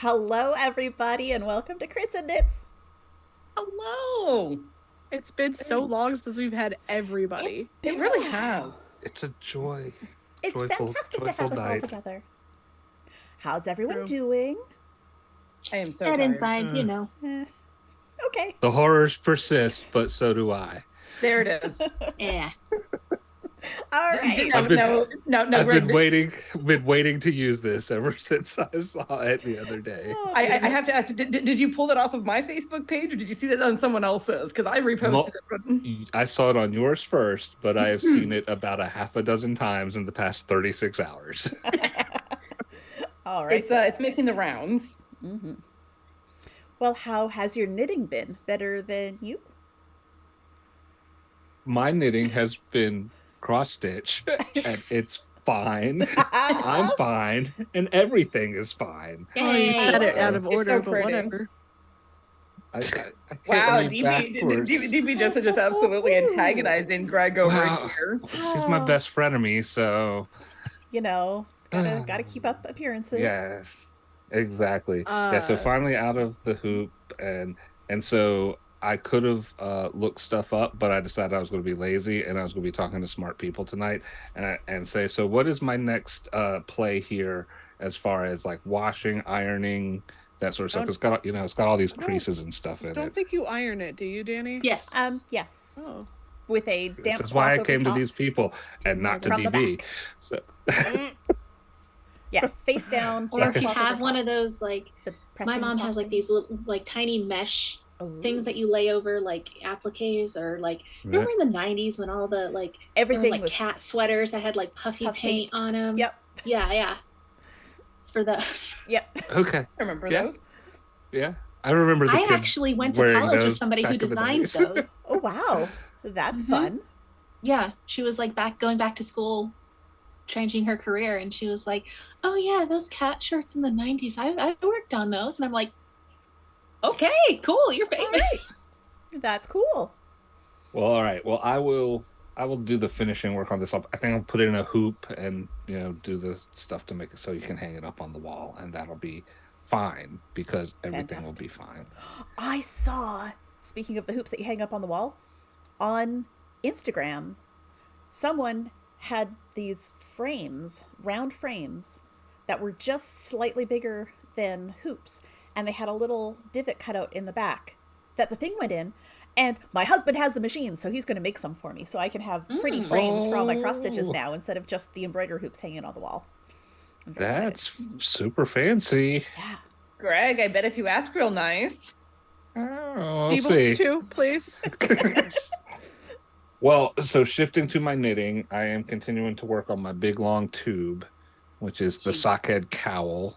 Hello, everybody, and welcome to Crits and Knits. Hello. It's been so long since we've had everybody. It really has. It's a joy. It's fantastic to have us all together. How's everyone doing? I am so Head tired. inside, you know. Okay. The horrors persist, but so do I. There it is. Yeah. All right. I've Greg, been waiting to use this ever since I saw it the other day. I have to ask, did you pull that off of my Facebook page or did you see that on someone else's? Because I reposted it. I saw it on yours first, but I have seen it about a half a dozen times in the past 36 hours. All right. It's making the rounds. Mm-hmm. Well, how has your knitting been? Better than you? My knitting has been cross-stitch, and it's fine. I'm fine, and everything is fine. Yay. Oh, you said it out of It's order, so but pretty. whatever. I can't Wow, read backwards. DB just absolutely antagonizing Greg over here. She's my best frenemy, so You know, gotta keep up appearances. yes, exactly. Yeah, so finally out of the hoop, and so I could have looked stuff up, but I decided I was going to be lazy, and I was going to be talking to smart people tonight, and say, so what is my next play here as far as like washing, ironing, that sort of stuff? It's got it's got all these creases and stuff in I don't it. think you iron it, do you, Danny? Yes. Yes. Oh. With a damp This is why I cloth came over to top. these people and not to From the DB. back. So Yeah, face down. Or if you have one of those, like, my mom has like these little, like, tiny mesh things that you lay over, like, appliques, or like, remember in the 90s when all the, like, everything there was, like, cat sweaters that had like puffy paint on them? Yep. Yeah. It's for those. Yep. okay. I remember Yeah. those. Yeah. I remember the I kids actually went to wearing college with those somebody who back in the designed days. those. Oh, wow. That's Mhm. fun. Yeah, she was like going back to school, changing her career, and she was like, "Oh yeah, those cat shirts in the '90s. I worked on those," and I'm like, "Okay, cool, you're famous." That's cool. Well, all right. Well, I will do the finishing work on this. I think I'll put it in a hoop and do the stuff to make it so you can hang it up on the wall, and that'll be fine because everything will be fine. I saw, speaking of the hoops that you hang up on the wall, on Instagram, someone had these frames, round frames, that were just slightly bigger than hoops, and they had a little divot cut out in the back that the thing went in. And my husband has the machine, so he's going to make some for me, so I can have pretty frames for all my cross stitches now instead of just the embroider hoops hanging on the wall. I'm very That's excited. super fancy. Yeah. Greg, I bet if you ask real nice. Oh, we'll Peebles see. too, please. Well, so shifting to my knitting, I am continuing to work on my big long tube, which is the sockhead cowl.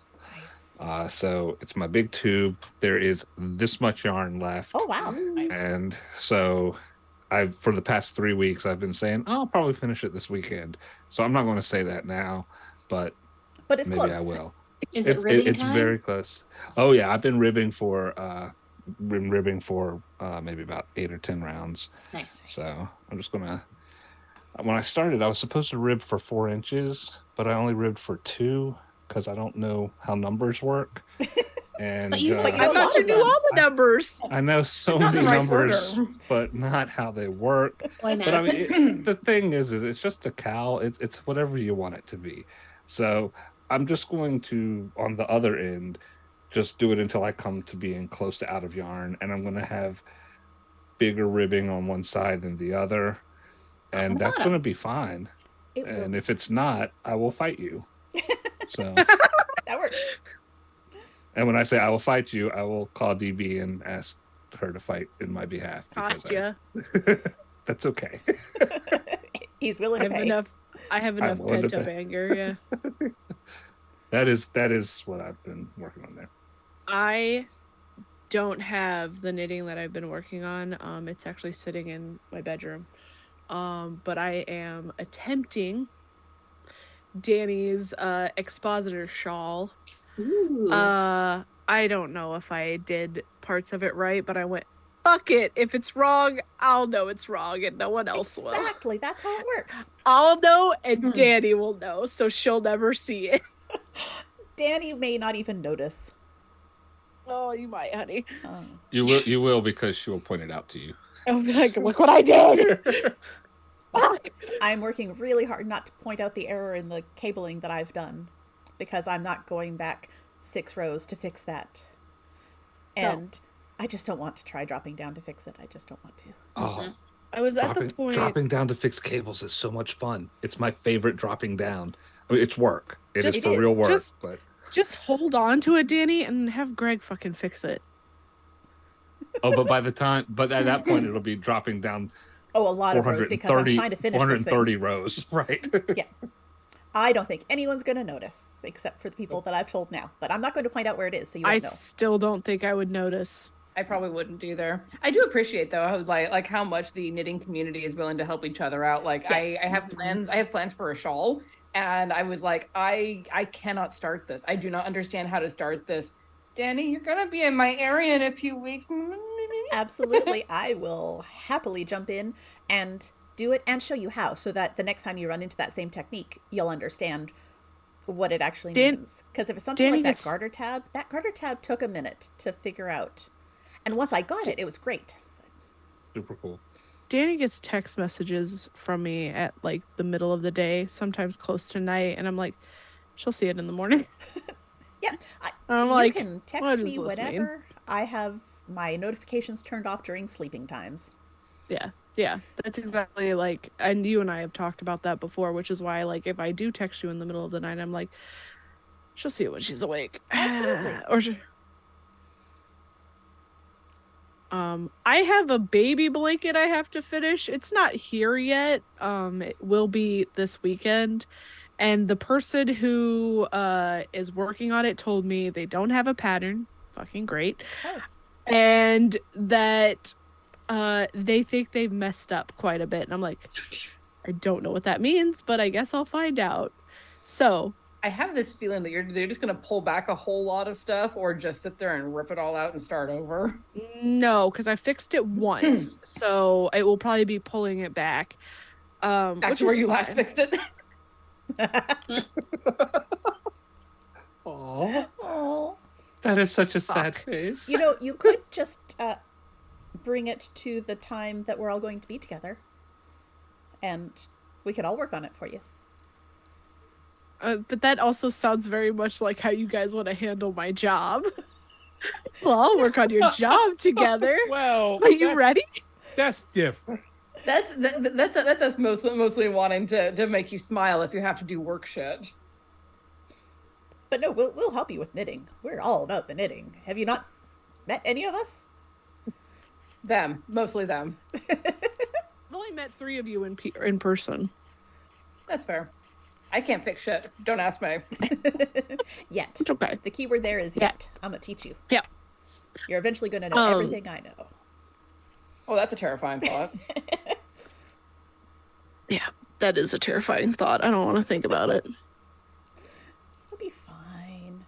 Nice. So it's my big tube. There is this much yarn left. Oh, wow. Nice. And so for the past 3 weeks, I've been saying, I'll probably finish it this weekend. So I'm not going to say that now, but But it's maybe close. I will. Is it ribbing It's time? very close. Oh yeah, I've been ribbing for maybe about 8 or 10 rounds. Nice. So I'm just gonna. When I started, I was supposed to rib for 4 inches, but I only ribbed for 2 because I don't know how numbers work. And But you know But I know thought you of knew them. all the numbers. I know so Not in many the right numbers, order. but not how they work. Why But I not? mean, the thing is it's just a cowl. It's whatever you want it to be. So I'm just going to, on the other end, just do it until I come to being close to out of yarn, and I'm going to have bigger ribbing on one side than the other, and that's going to be fine. It will. And if it's not, I will fight you. So, That works. and when I say I will fight you, I will call DB and ask her to fight in my behalf. because Kostya. That's okay. He's willing I to have pay. enough. I have enough willing to pent up pay. anger. Yeah. That is what I've been working on there. I don't have the knitting that I've been working on. It's actually sitting in my bedroom. But I am attempting Danny's expositor shawl. Ooh. I don't know if I did parts of it right, but I went, fuck it. If it's wrong, I'll know it's wrong and no one else will. Exactly. That's how it works. I'll know and Danny will know, so she'll never see it. Danny may not even notice. you might, honey. Oh. You will because she will point it out to you. I'll be like, look what I did. Fuck. I'm working really hard not to point out the error in the cabling that I've done, because I'm not going back 6 rows to fix that. And I just don't want to try dropping down to fix it. I just don't want to. Oh, I was at the point. dropping down to fix cables is so much fun. It's my favorite dropping down. I mean, it's work. It is for real work. But just hold on to it, Danny, and have Greg fucking fix it. but at that point, it'll be dropping down. Oh, a lot of rows, because I'm trying to finish this thing. 430 rows, right? Yeah. I don't think anyone's going to notice, except for the people that I've told now. But I'm not going to point out where it is, so you won't know. I still don't think I would notice. I probably wouldn't either. I do appreciate though how like how much the knitting community is willing to help each other out. Like Yes. I have plans. I have plans for a shawl, and I was like, I cannot start this. I do not understand how to start this. Danny, you're gonna be in my area in a few weeks. Absolutely. I will happily jump in and do it and show you how, so that the next time you run into that same technique, you'll understand what it actually means. Because if it's something Danny like that garter tab took a minute to figure out. And once I got it, it was great. Super cool. Danny gets text messages from me at like the middle of the day, sometimes close to night, and I'm like, she'll see it in the morning. Yeah. I'm you like, can what text does me this mean? whenever. I have my notifications turned off during sleeping times. Yeah, that's exactly like, and you and I have talked about that before, which is why, like, if I do text you in the middle of the night, I'm like, she'll see it when she's awake. Absolutely. Or I have a baby blanket I have to finish. It's not here yet. It will be this weekend. And the person who is working on it told me they don't have a pattern. Fucking great. Oh. And that they think they've messed up quite a bit. And I'm like, I don't know what that means, but I guess I'll find out. So I have this feeling that they're just gonna pull back a whole lot of stuff, or just sit there and rip it all out and start over. no, because I fixed it once. So it will probably be pulling it back. Back Which to where is you last fine. fixed it. Oh. That is such a sad Fuck. face. You know, you could just bring it to the time that we're all going to be together. And we could all work on it for you. But that also sounds very much like how you guys want to handle my job. Well, I'll work on your job together. Well, Are you ready? That's different. That's us mostly wanting to make you smile if you have to do work shit. But no, we'll help you with knitting. We're all about the knitting. Have you not met any of us? Them, mostly them. I've only met 3 of you in person. That's fair. I can't fix shit. Don't ask me. Yet. It's okay. The key word there is yet. I'm gonna teach you. Yeah. You're eventually gonna know everything I know. Oh, that's a terrifying thought. Yeah, that is a terrifying thought. I don't want to think about it. It'll be fine.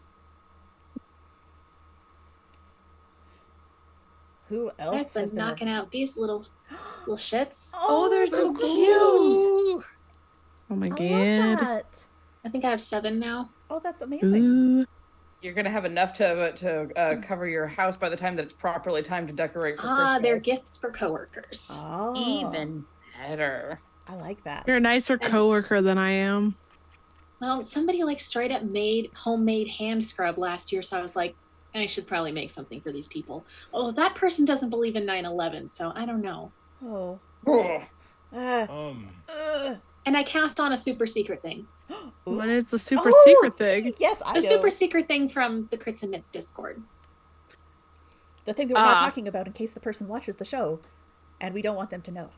Who else I've has been been knocking out these little shits. Oh, they're so that's cute. Oh my I god. love that. I think I have 7 now. Oh, that's amazing. Ooh. You're gonna have enough to cover your house by the time that it's properly time to decorate for Christmas. They're gifts for coworkers. Oh, Even better. I like that. You're a nicer coworker than I am. Well, somebody like straight up made homemade hand scrub last year, so I was like, I should probably make something for these people. Oh, that person doesn't believe in 9/11, so I don't know. Oh. Ugh. And I cast on a super secret thing. What is the super Oh, secret thing? Yes, I The know. super secret thing from the Crits and Knit Discord. The thing that we're not talking about in case the person watches the show, and we don't want them to know.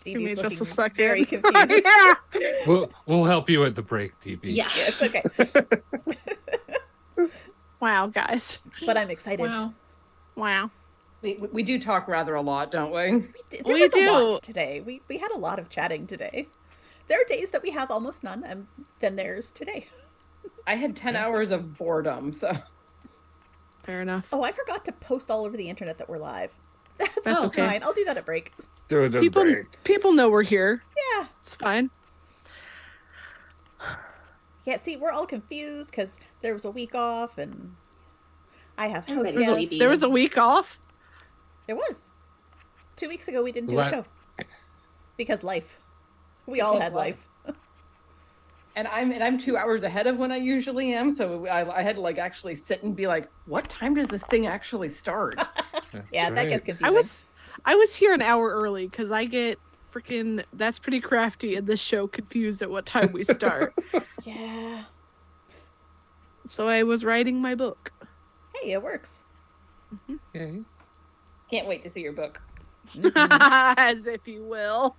Give me Stevie's just a looking second. very confused. Yeah. We'll help you at the break, TP. Yeah. Yeah, it's okay. Wow, guys. But I'm excited. Wow. Wow. We do talk rather a lot, don't we? There We was a do. lot today. We had a lot of chatting today. There are days that we have almost none, and then there's today. I had 10 hours of boredom, so Fair enough. Oh, I forgot to post all over the internet that we're live. That's okay. fine. I'll do that at break. Do it at break. People know we're here. Yeah. It's fine. Yeah, see, we're all confused because there was a week off, and I have house Everybody's guests. sleepy. There was a week off. There was. 2 weeks ago, we didn't do a What? show because life. We all had life. And I'm 2 hours ahead of when I usually am, so I had to like actually sit and be like, what time does this thing actually start? Yeah, that gets Great. confusing. I was here an hour early because I get freaking That's Pretty Crafty in this show confused at what time we start. Yeah. So I was writing my book. Hey, it works. Yay. Can't wait to see your book. As if you will.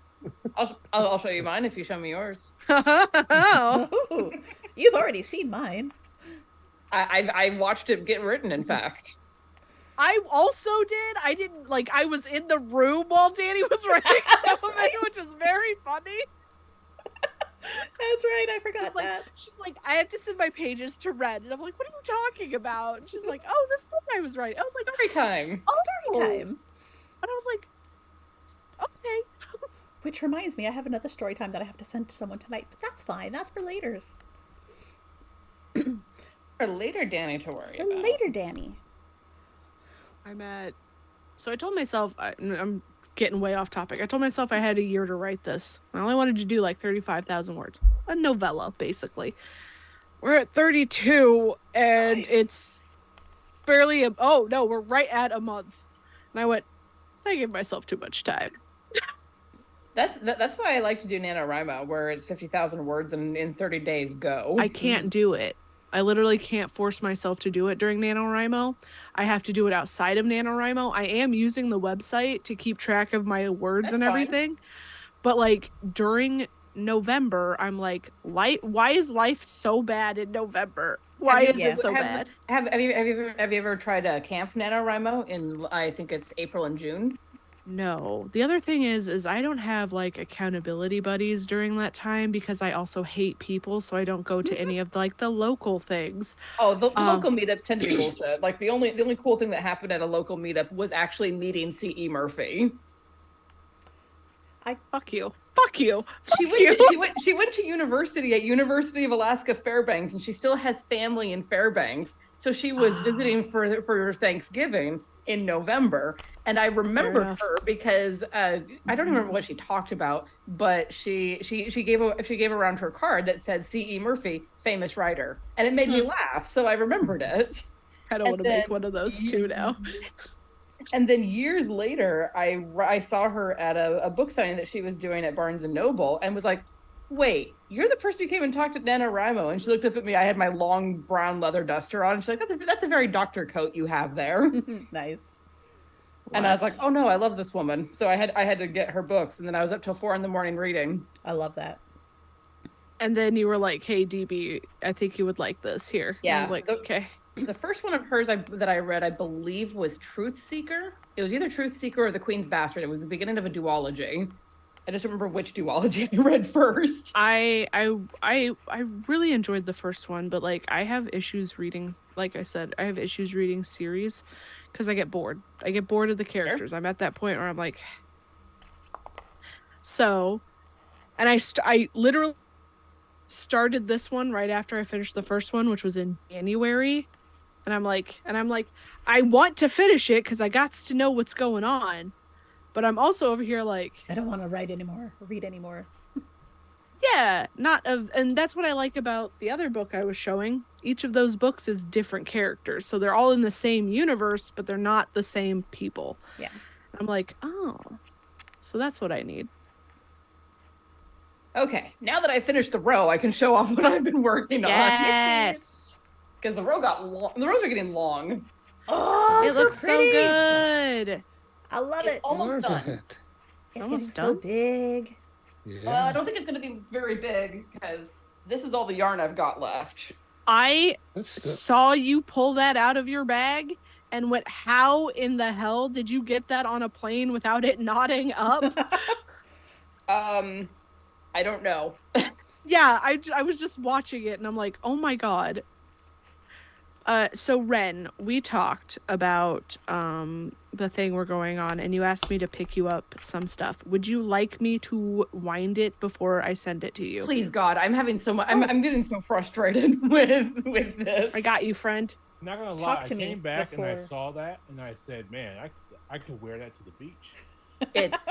I'll show you mine if you show me yours. Oh. Ooh, you've already seen mine. I watched it get written, in fact. I also did. I didn't like. I was in the room while Danny was writing That's some of right. it, which was very funny. That's right. I forgot that. She's like, I have to send my pages to Red, and I'm like, what are you talking about? And she's like, oh, this thing I was writing. I was like, Every time. Story time. and I was like, okay. Which reminds me, I have another story time that I have to send to someone tonight, but that's fine. That's for later. For later Danny to worry For about. later, Danny. So I told myself, I'm getting way off topic. I told myself I had a year to write this. I only wanted to do like 35,000 words. A novella, basically. We're at 32, and Nice. it's barely we're right at a month. And I went, I gave myself too much time. That's why I like to do NaNoWriMo, where it's 50,000 words and in 30 days go. I can't do it. I literally can't force myself to do it during NaNoWriMo. I have to do it outside of NaNoWriMo. I am using the website to keep track of my words That's and fine. everything. But like during November, I'm like, why is life so bad in November? Why Have is you- it so have- bad? Have you ever tried a Camp NaNoWriMo in, I think it's April and June? No. The other thing is I don't have like accountability buddies during that time because I also hate people, so I don't go to any of like the local things. Oh, the local meetups tend to be bullshit. Like the only cool thing that happened at a local meetup was actually meeting C.E. Murphy. Fuck you. Fuck you. She Fuck you. went to university at University of Alaska Fairbanks, and she still has family in Fairbanks. So she was visiting for Thanksgiving in November, and I remember enough. her because I don't remember what she talked about, but she gave around her card that said C.E. Murphy, famous writer, and it made me laugh. So I remembered it. I don't And want to make then one of those too now. And then years later, I saw her at a book signing that she was doing at Barnes and Noble, and was like, wait, you're the person who came and talked to NaNoWriMo. And she looked up at me. I had my long brown leather duster on. And she's like, that's a very doctor coat you have there. Nice. And I was like, oh no, I love this woman. So I had to get her books. And then I was up till 4 a.m. reading. I love that. And then you were like, hey, DB, I think you would like this here. And I Yeah, was like, the- okay. The first one of hers that I read, I believe, was Truth Seeker. It was either Truth Seeker or The Queen's Bastard. It was the beginning of a duology. I just don't remember which duology I read first. I really enjoyed the first one, but like I have issues reading, like I said, I have issues reading series because I get bored. I get bored of the characters. I'm at that point where I'm like, so, and I literally started this one right after I finished the first one, which was in January. And I'm like, I want to finish it because I got to know what's going on. But I'm also over here like, I don't want to write anymore, or read anymore. yeah, and that's what I like about the other book I was showing. Each of those books is different characters. So they're all in the same universe, but they're not the same people. Yeah. I'm like, oh, so that's what I need. Okay, now that I finished the row, I can show off what I've been working on. Yes. Because the row got long. The rows are getting long. Oh, It looks so pretty. good. I love It's it. almost done. Perfect. It's almost getting so done. big. Yeah. Well, I don't think it's going to be very big because this is all the yarn I've got left. I That's still- saw you pull that out of your bag and went, how in the hell did you get that on a plane without it knotting up? I don't know. Yeah, I was just watching it and I'm like, oh my god. So Ren, we talked about the thing we're going on, and you asked me to pick you up some stuff. Would you like me to wind it before I send it to you? Please, God, I'm having so much. I'm getting so frustrated with this. I got you, friend. Not gonna lie, Talk I to me came back and I before- saw that and I said, man, I could wear that to the beach. It's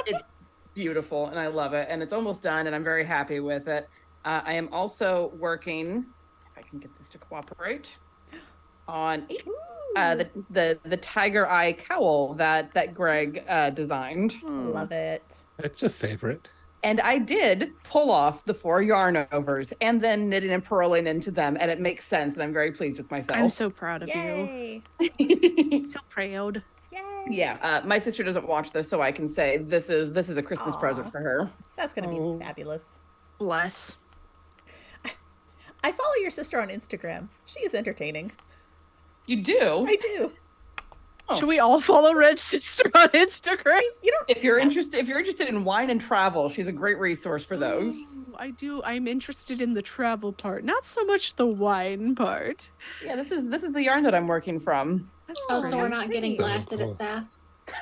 beautiful, and I love it, and it's almost done, and I'm very happy with it. I am also working, if I can get this to cooperate, on the tiger eye cowl that Greg designed. Love it. It's a favorite. And I did pull off the 4 yarn overs and then knitting and purling into them, and it makes sense, and I'm very pleased with myself. I'm so proud of Yay. you. So proud. Yay. Yeah, my sister doesn't watch this, so I can say this is a Christmas Aw. present for her. That's going to Oh. be fabulous. Bless. I follow your sister on Instagram. She is entertaining. You do? I do. Oh. Should we all follow Red's sister on Instagram? You don't. If you're interested in wine and travel, she's a great resource for those. Ooh, I do. I'm interested in the travel part, not so much the wine part. Yeah, this is the yarn that I'm working from. That's Oh, so we're that's not getting pretty. blasted at SAF?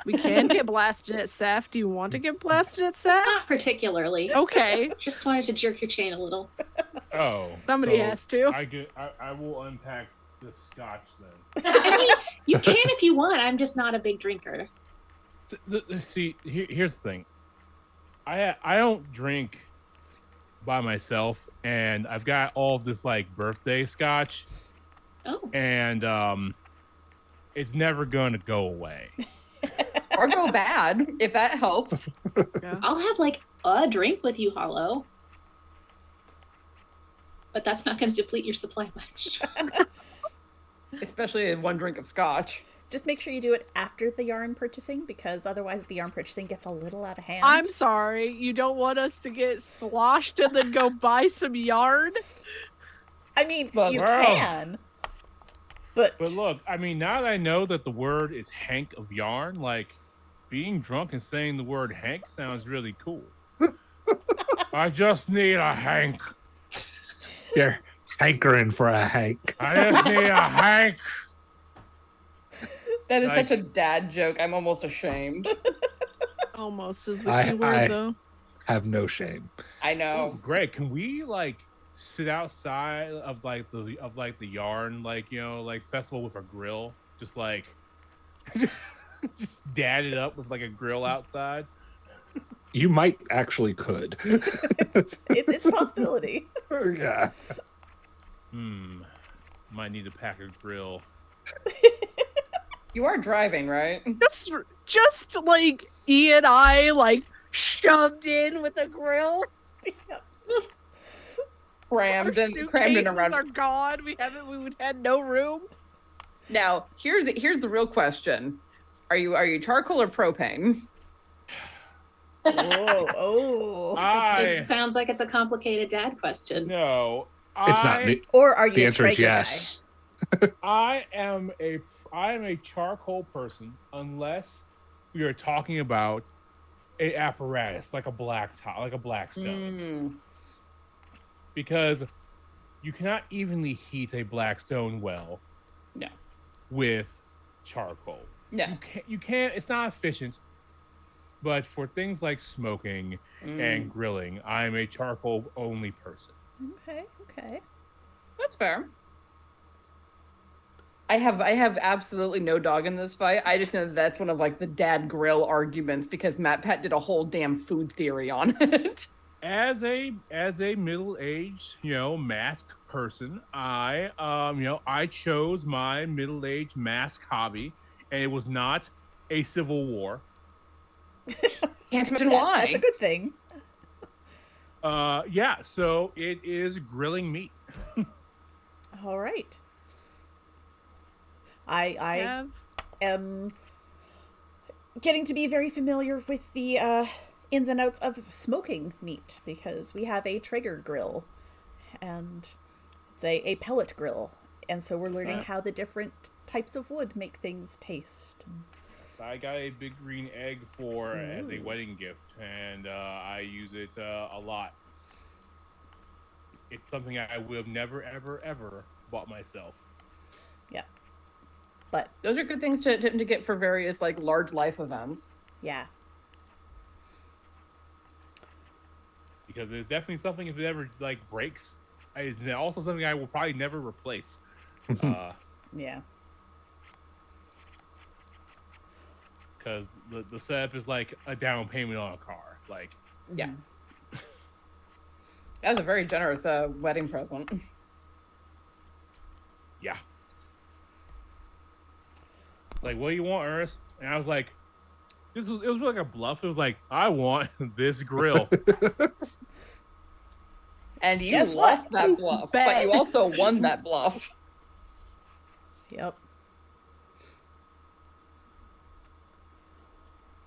We can get blasted at SAF. Do you want to get blasted at SAF? Not particularly. Okay, Just wanted to jerk your chain a little. Oh, somebody so has to. I will unpack the scotch then. I mean, you can if you want. I'm just not a big drinker. See, here's the thing. I don't drink by myself, and I've got all of this like birthday scotch, Oh, and it's never gonna go away. Or go bad, if that helps. I'll have like a drink with you, Hollow. But that's not going to deplete your supply much. Especially in 1 drink of scotch. Just make sure you do it after the yarn purchasing, because otherwise the yarn purchasing gets a little out of hand. I'm sorry. You don't want us to get sloshed and then go buy some yarn? I mean, But- you Wow. can. But But look, I mean, now that I know that the word is hank of yarn, like being drunk and saying the word hank sounds really cool. I just need a hank. You're hankering for a hank. I just need a hank. That is Like- such a dad joke. I'm almost ashamed. Almost is the I- key word, I- though. Have no shame. I Oh, know. Greg, can we like sit outside of the yarn like festival with a grill, just like just dad it up with like a grill outside? You might actually could. it's a possibility. Yeah. Might need to pack a grill. You are driving, right? Just like E and I, like shoved in with a grill. Crammed Our in suitcases around. are gone. We had no room. Now, here's the real question: Are you charcoal or propane? Oh. It sounds like it's a complicated dad question. No, It's not. Or are you The a answer is Traeger yes. I am a charcoal person unless we are talking about a apparatus like a black stone, because you cannot evenly heat a black stone well. No. With charcoal. No. You can't. It's not efficient. But for things like smoking and grilling, I'm a charcoal only person. guy? Okay. That's fair. I have absolutely no dog in this fight. I just know that's one of like the dad grill arguments because Matt Pat did a whole damn food theory on it. As a middle-aged, mask person, I chose my middle-aged mask hobby, and it was not a civil war. Can't imagine why. That's a good thing. Yeah, so it is grilling meat. All right. I am getting to be very familiar with the ins and outs of smoking meat because we have a Traeger grill and it's a pellet grill. And so we're learning how the different types of wood make things taste. I got a big green egg as a wedding gift, and I use it a lot. It's something I would have never, ever, ever bought myself. Yeah. But Those are good things to get for various like large life events. yeah. Because it's definitely something if it ever like breaks, it's also something I will probably never replace. Yeah. Because the setup is like a down payment on a car. Like, Yeah. That was a very generous wedding present. yeah. It's like, what do you want, Ernest? And I was like, it was really like a bluff. It was like, I want this grill. And you Guess lost what? that bluff, but you also won that bluff. Yep.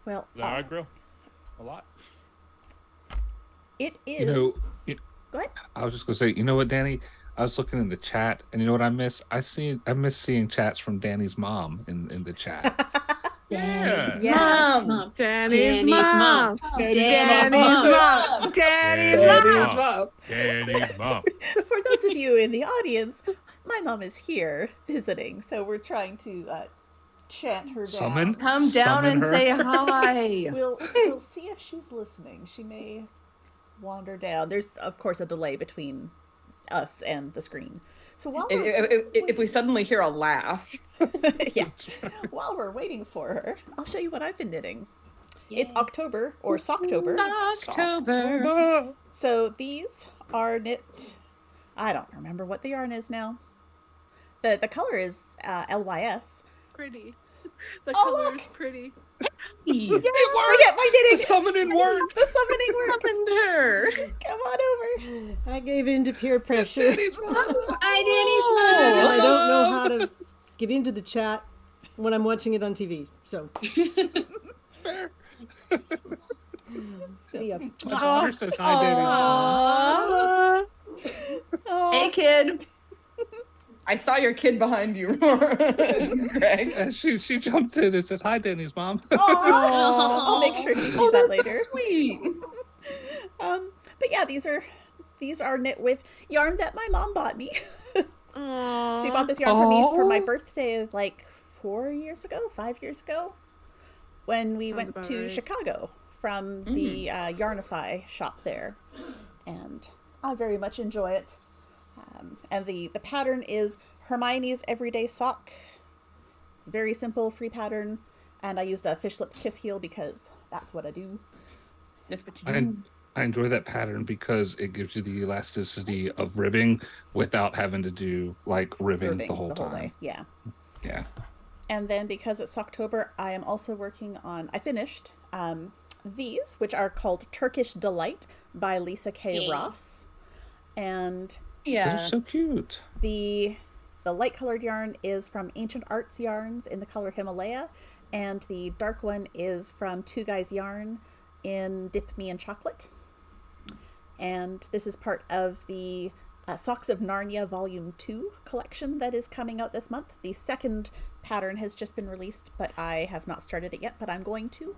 Well, Is that our grill? A lot. it is. You know, Go ahead. I was just gonna say, you know what, Danny? I was looking in the chat, and you know what I miss? I miss seeing chats from Danny's mom in the chat. Yeah. Yeah. Mom. Danny's mom. Danny's mom. Danny's mom. Danny's mom. For those of you in the audience, my mom is here visiting, so we're trying to chant her Summon? down. Come down Summon and her. say hi. We'll see if she's listening. She may wander down. There's of course a delay between us and the screen. So while If we suddenly hear a laugh. yeah, while we're waiting for her, I'll show you what I've been knitting. It's October or Socktober. October. So these are knit. I don't remember what the yarn is now. The color is LYS. Pretty. The Oh, color look! is pretty. Forget my knitting. The summoning worked. The summoning worked. Summoned her. Come on over. I gave in to peer pressure. Danny's mom. Hi, Danny's And I mom. don't know how to get into the chat when I'm watching it on TV. So, see ya. My daughter says hi, Danny's mom. Hey, kid. I saw your kid behind you, Greg. And she jumped in and says hi, Danny's mom. I'll make sure she sees that later. Sweet. But yeah, these are knit with yarn that my mom bought me. She bought this yarn for me for my birthday like 5 years ago, when we Sounds went about to right. Chicago from the Yarnify shop there, and I very much enjoy it. And the pattern is Hermione's Everyday Sock. Very simple, free pattern, and I used a Fish Lips Kiss Heel because that's what I do. That's what you do. I enjoy that pattern because it gives you the elasticity of ribbing without having to do like ribbing the whole time. way. Yeah. Yeah. And then because it's October, I am also working on, I finished these, which are called Turkish Delight by Lisa K. Hey. Ross. And Yeah. They're so cute. the light colored yarn is from Ancient Arts Yarns in the color Himalaya. And the dark one is from Two Guys Yarn in Dip Me in Chocolate. And this is part of the Socks of Narnia Volume 2 collection that is coming out this month. The second pattern has just been released, but I have not started it yet, but I'm going to.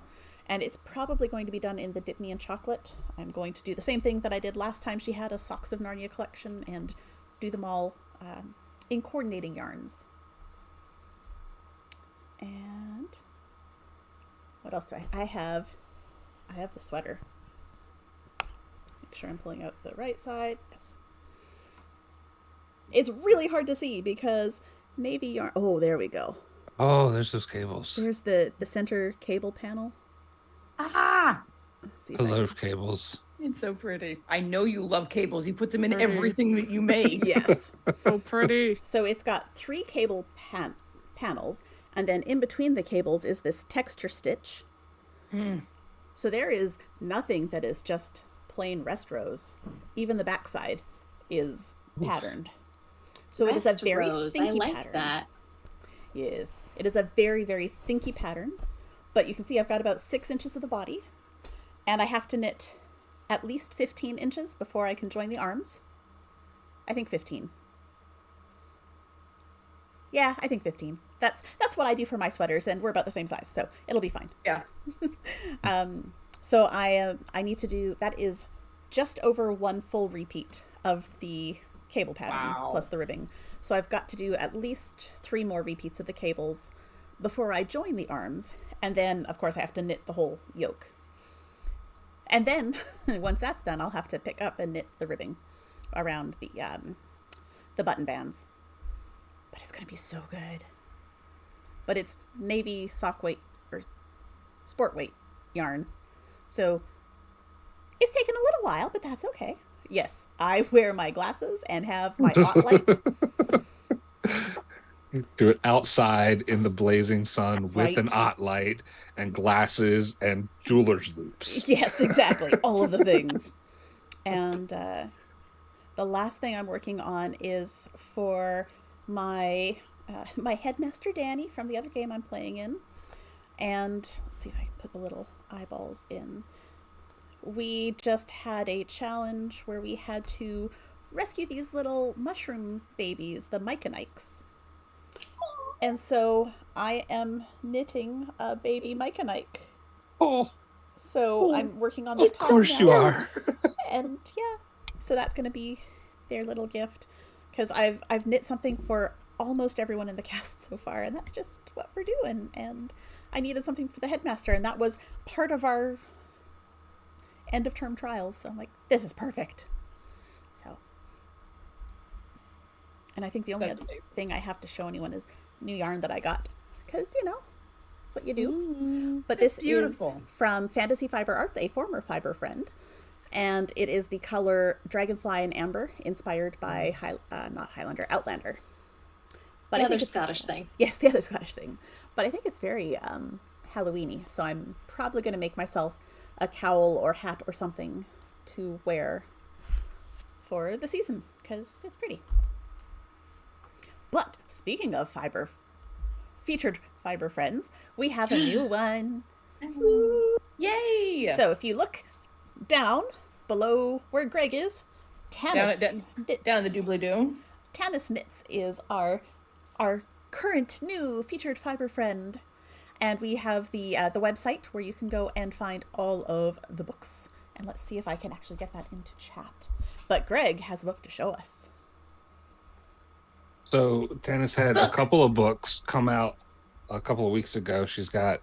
And it's probably going to be done in the Dip Me in Chocolate. I'm going to do the same thing that I did last time she had a Socks of Narnia collection and do them all in coordinating yarns. And what else do I have the sweater. Make sure I'm pulling out the right side. Yes. It's really hard to see because navy yarn. Oh, there we go. Oh, there's those cables. There's the center cable panel. Ah, Let's see if I I can- love cables. it's so pretty. I know you love cables. You put them in Pretty. everything that you make. Yes. So pretty. So it's got 3 cable panels, and then in between the cables is this texture stitch. So there is nothing that is just plain rest rows. Even the backside is patterned. So it is a Rest very rows. thinky I like pattern. that. Yes, it is a very, very thinky pattern. But you can see I've got about 6 inches of the body, and I have to knit at least 15 inches before I can join the arms. I think 15. Yeah, I think 15. That's what I do for my sweaters, and we're about the same size, so it'll be fine. Yeah. So I need to do, that is just over 1 full repeat of the cable pattern Wow. plus the ribbing. So I've got to do at least 3 more repeats of the cables before I join the arms. And then, of course, I have to knit the whole yoke. And then, once that's done, I'll have to pick up and knit the ribbing around the button bands. But it's going to be so good. But it's navy sock weight or sport weight yarn. So it's taken a little while, but that's okay. Yes, I wear my glasses and have my hot lights. Do it outside in the blazing sun with Right. an ot light and glasses and jeweler's loops. Yes, exactly. All of the things. And the last thing I'm working on is for my headmaster Danny from the other game I'm playing in. And let's see if I can put the little eyeballs in. We just had a challenge where we had to rescue these little mushroom babies, the Myconykes. And so I am knitting a baby Myconike. Oh, So I'm working on the of top course now. you are. And yeah, so that's going to be their little gift, because I've knit something for almost everyone in the cast so far, and that's just what we're doing. And I needed something for the headmaster, and that was part of our end of term trials. So I'm like, this is perfect. So, and I think the only That's other amazing. thing I have to show anyone is new yarn that I got, because that's what you do. But this beautiful. is from Fantasy Fiber Arts, a former Fiber friend. And it is the color Dragonfly and Amber, inspired by not Highlander, Outlander. But The I other think it's- Scottish thing. Yes, the other Scottish thing. But I think it's very Halloweeny, so I'm probably going to make myself a cowl or hat or something to wear for the season, because it's pretty. But speaking of featured Fiber friends, we have a new one. Yay! So if you look down below where Greg is, Tanis Knits. Down in the doobly-doo. Tanis Knits is our current new featured Fiber friend, and we have the website where you can go and find all of the books. And let's see if I can actually get that into chat. But Greg has a book to show us. So Tanis had a couple of books come out a couple of weeks ago. She's got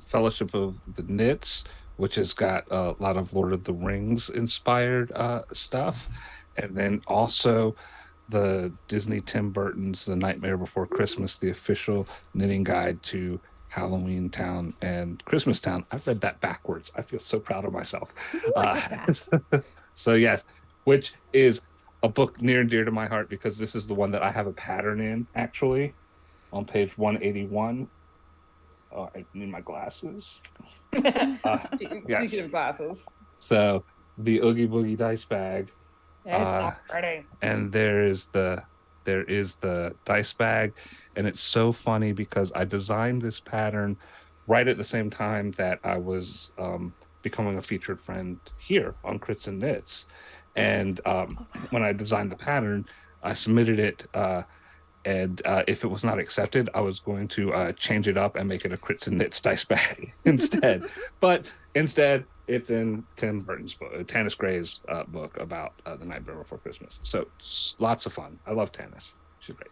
Fellowship of the Knits, which has got a lot of Lord of the Rings inspired stuff, and then also the Disney Tim Burton's The Nightmare Before Christmas, the official knitting guide to Halloween Town and Christmas Town. I've read that backwards. I feel so proud of myself. Look at that. So yes, which is a book near and dear to my heart, because this is the one that I have a pattern in, actually, on page 181. Oh, I need my glasses. Speaking yes. of glasses. So the Oogie Boogie dice bag, It's not pretty. and there is the dice bag, and it's so funny because I designed this pattern right at the same time that I was becoming a featured friend here on Crits and Knits. And when I designed the pattern, I submitted it, and if it was not accepted, I was going to change it up and make it a Crits and Knits dice bag instead. But instead, it's in Tim Burton's book, Tanis Gray's book about The Nightmare Before Christmas. So lots of fun. I love Tanis. She's great.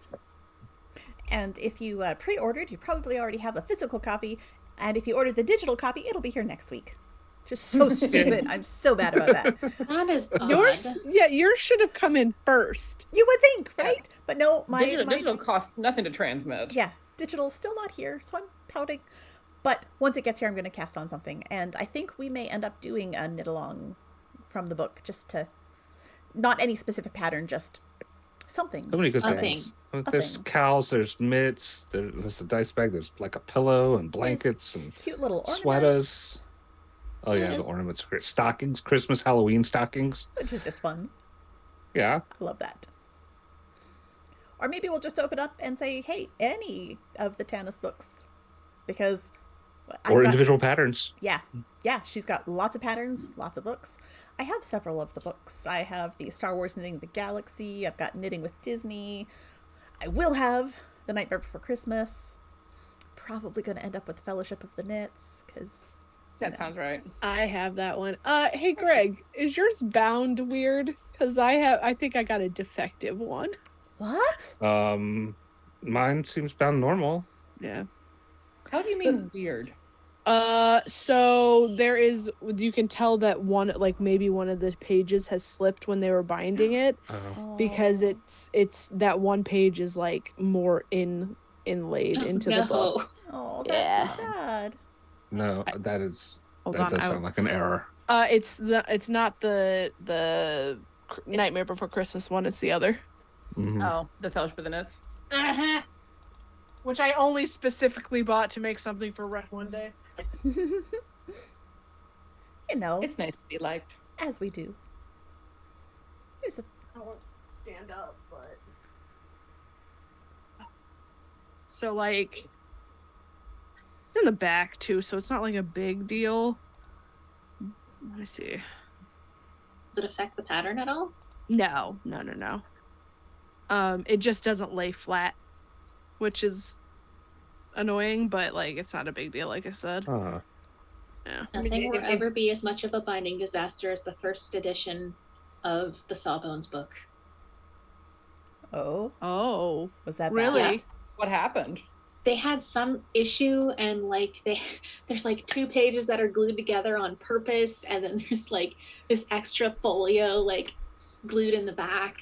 And if you pre-ordered, you probably already have a physical copy. And if you ordered the digital copy, it'll be here next week. Just so stupid. I'm so bad about that. That is odd. Yours should have come in first. You would think, right? But no, my Digital costs nothing to transmit. yeah, digital's still not here, so I'm pouting. But once it gets here, I'm going to cast on something, and I think we may end up doing a knit along from the book, just to not any specific pattern, just something. So many good A things. thing. There's thing. cowls, there's mitts, there's the dice bag, there's like a pillow and blankets and Cute little ornaments, sweaters. Oh yeah, the Sweaters. ornaments are great. Stockings, Christmas, Halloween stockings. which is just fun. Yeah. I love that. Or maybe we'll just open up and say, hey, any of the Tanis books, because Or individual patterns. Yeah, she's got lots of patterns, lots of books. I have several of the books. I have the Star Wars Knitting the Galaxy. I've got Knitting with Disney. I will have The Nightmare Before Christmas. Probably going to end up with Fellowship of the Knits, because That sounds right. I have that one. Hey Greg, is yours bound weird? Because I think I got a defective one. What? Mine seems about normal. Yeah. How do you mean weird? So there is, you can tell that one, like maybe one of the pages has slipped when they were binding it, because Oh. it's that one page is like more inlaid into the book. Oh, that's Yeah. so sad. No, that is Hold that on, does sound like an error. it's not the Nightmare Before Christmas one. It's the other. Mhm. Oh, the Fellowship of the Notes. Which I only specifically bought to make something for Rec one day. You know, It's nice to be liked. as we do. There's a I won't stand up, but so like it's in the back too, so it's not like a big deal. Let me see. Does it affect the pattern at all? No. It just doesn't lay flat, which is annoying, but like it's not a big deal, like I said. Uh, Yeah. Nothing will ever be as much of a binding disaster as the first edition of the Sawbones book. Oh, Oh, was that bad? really? Yeah. What happened? They had some issue and like there's like 2 pages that are glued together on purpose, and then there's like this extra folio like glued in the back.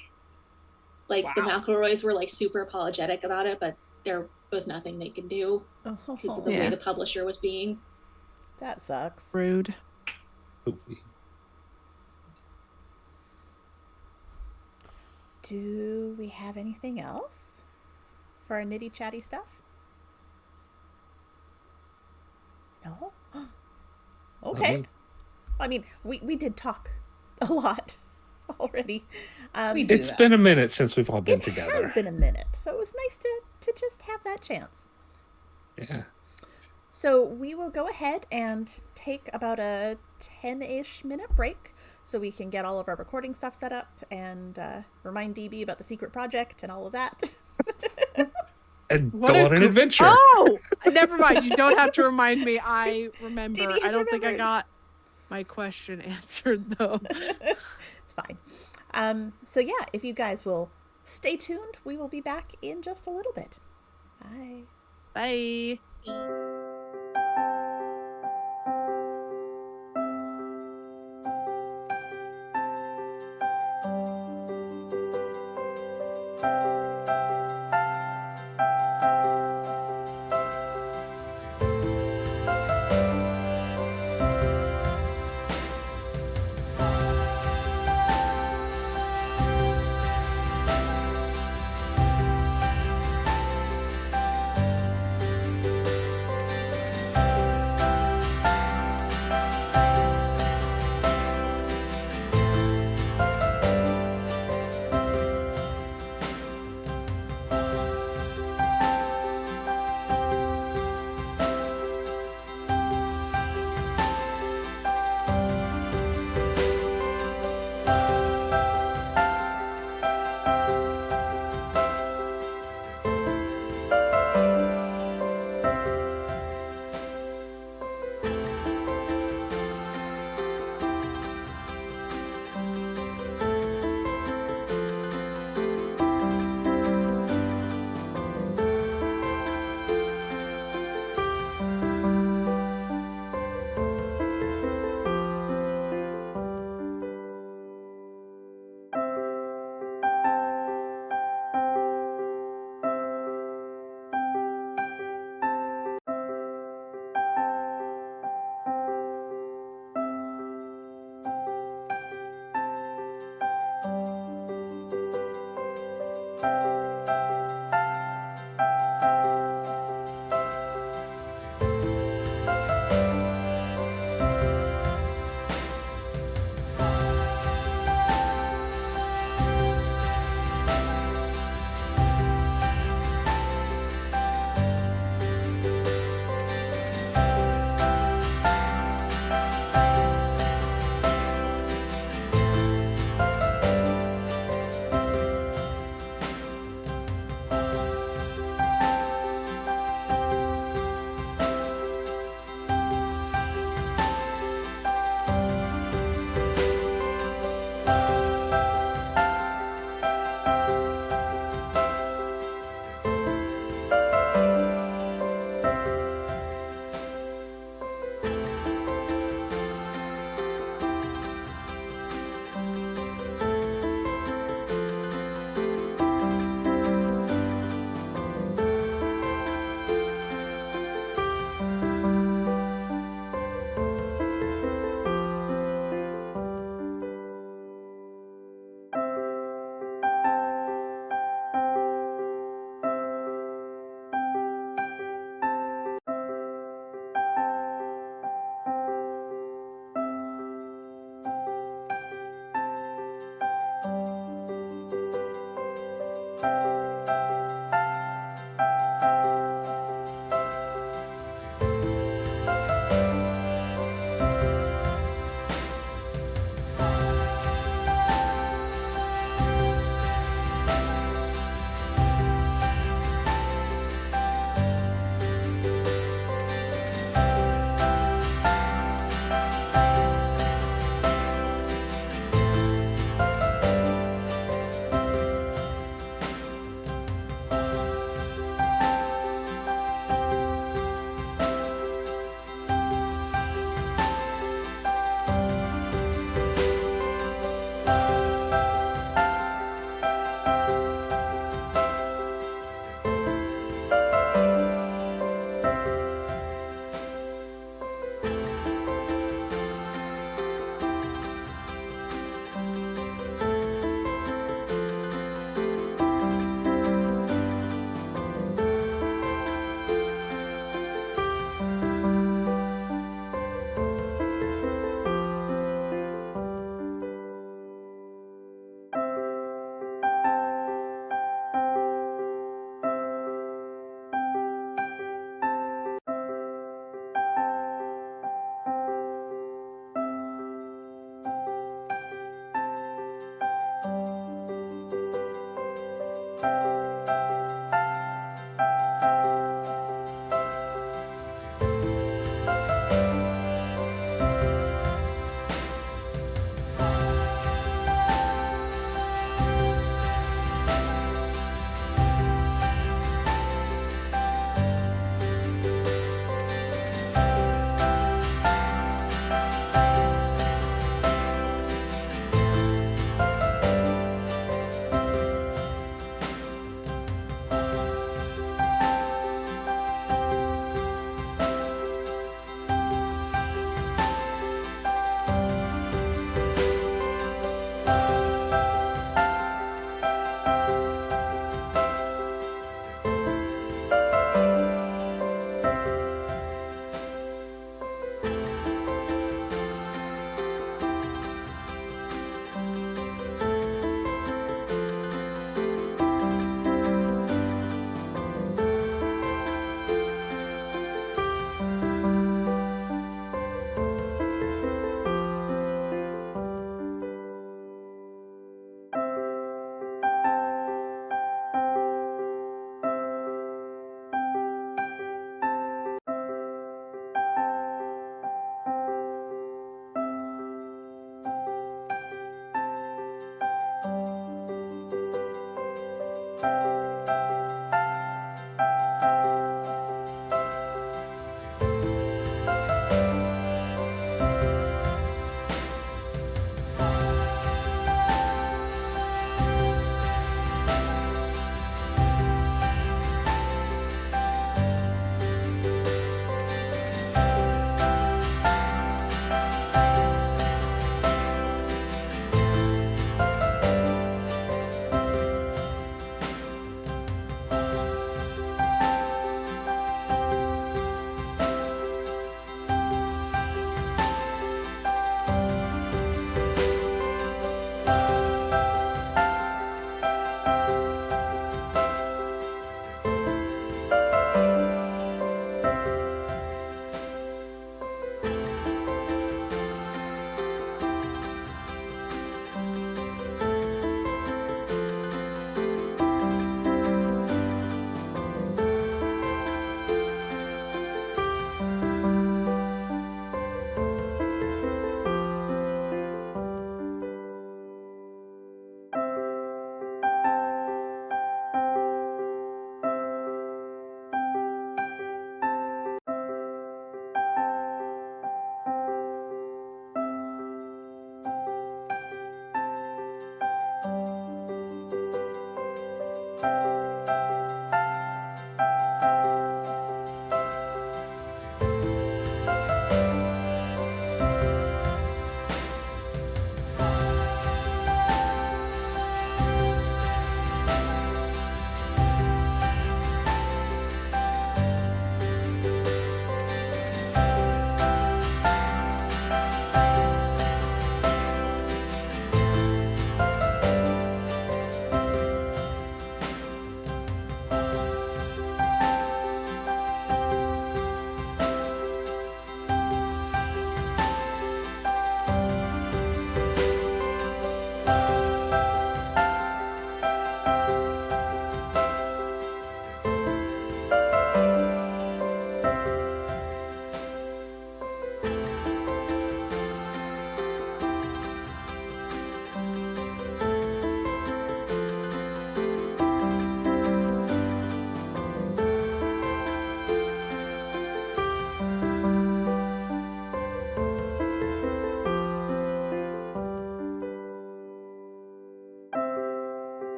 Like the Wow. McElroys were like super apologetic about it, but there was nothing they could do because of the Oh, way Yeah. the publisher was being. that sucks. Rude. Do we have anything else for our nitty chatty stuff? No? Okay. Mhm. I mean, we did talk a lot already. We did. It's been a minute since we've all been It together. has been a minute, so it was nice to just have that chance. Yeah. So we will go ahead and take about a 10-ish minute break so we can get all of our recording stuff set up and remind DB about the secret project and all of that. And What go a on an gr- adventure. Oh, never mind. You don't have to remind me. I remember. DB has I don't think I remembered. got my question answered though. It's fine. So yeah, if you guys will stay tuned, we will be back in just a little bit. Bye. Bye.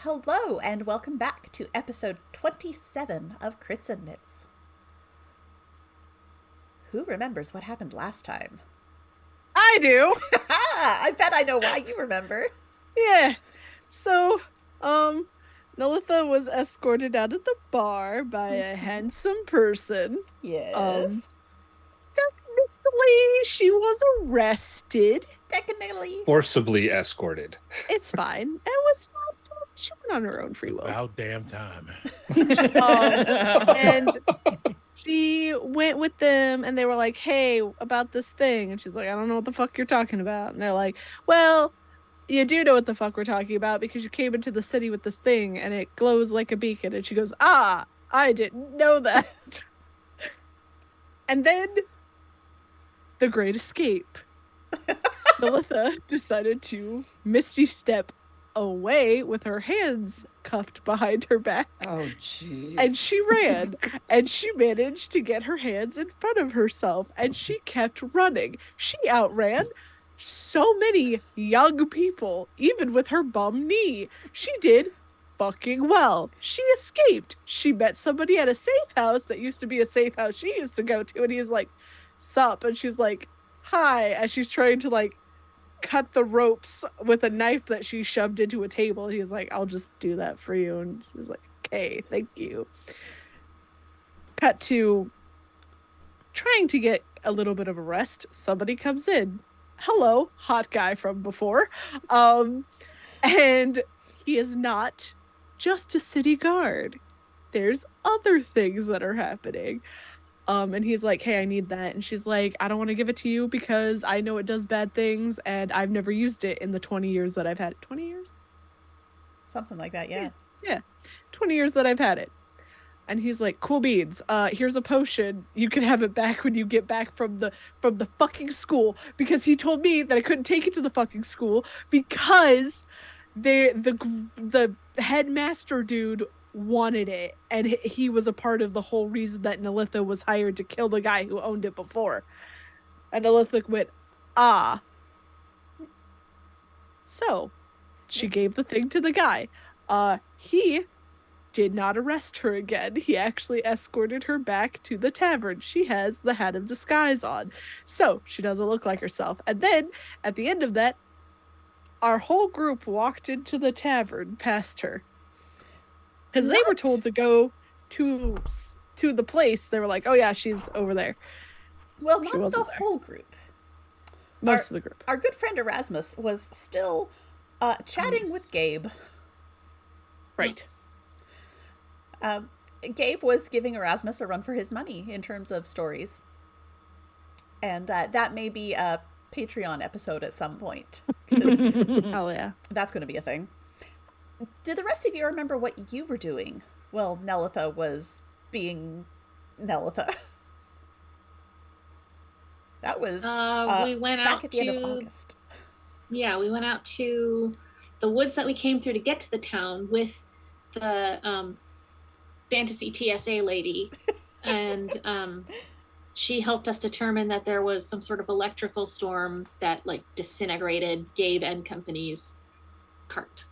hello, and welcome back to episode 27 of Crits and Knits. Who remembers what happened last time? I do. I bet I know why you remember. Yeah. So, Nelitha was escorted out of the bar by a handsome person. Yes. Technically, she was arrested. Technically. Forcibly escorted. It's fine. It was not. She went on her own free will. About damn time. And she went with them, and they were like, "Hey, about this thing," and she's like, "I don't know what the fuck you're talking about." And they're like, "Well, you do know what the fuck we're talking about because you came into the city with this thing, and it glows like a beacon." And she goes, "Ah, I didn't know that." And then, the Great Escape. Nelitha decided to Misty Step away with her hands cuffed behind her back. Oh, jeez. And she ran, and she managed to get her hands in front of herself, and she kept running. She outran so many young people, even with her bum knee. She did fucking well. She escaped. She met somebody at a safe house that used to be a safe house she used to go to, and he was like, "Sup?" And she's like, "Hi," as she's trying to like cut the ropes with a knife that she shoved into a table. He's like, "I'll just do that for you." And she's like, "Okay, thank you." Cut to trying to get a little bit of a rest. Somebody comes in. Hello, hot guy from before. And he is not just a city guard. There's other things that are happening. And he's like, "Hey, I need that." And she's like, "I don't want to give it to you because I know it does bad things and I've never used it in the 20 years that I've had it." 20 years? Something like that, yeah. Yeah. 20 years that I've had it. And he's like, "Cool beans. Here's a potion. You can have it back when you get back from the fucking school." Because he told me that I couldn't take it to the fucking school because the headmaster dude wanted it, and he was a part of the whole reason that Nelitha was hired to kill the guy who owned it before. And Nelitha went, "Ah." So she gave the thing to the guy. He did not arrest her again. He actually escorted her back to the tavern. She has the hat of disguise on, so she doesn't look like herself. And then at the end of that, our whole group walked into the tavern past her. Because they were told to go to the place. They were like, "Oh yeah, she's over there." Well, She not the wasn't there. whole group. Most of the group. Our good friend Erasmus was still chatting with Gabe. Right. Gabe was giving Erasmus a run for his money in terms of stories. And that may be a Patreon episode at some point. 'Cause Oh yeah. that's going to be a thing. Did the rest of you remember what you were doing? Well, Nelitha was being Nelitha. That was we went back out at the end of to August. yeah, we went out to the woods that we came through to get to the town with the fantasy TSA lady, and she helped us determine that there was some sort of electrical storm that like disintegrated Gabe and Company's cart.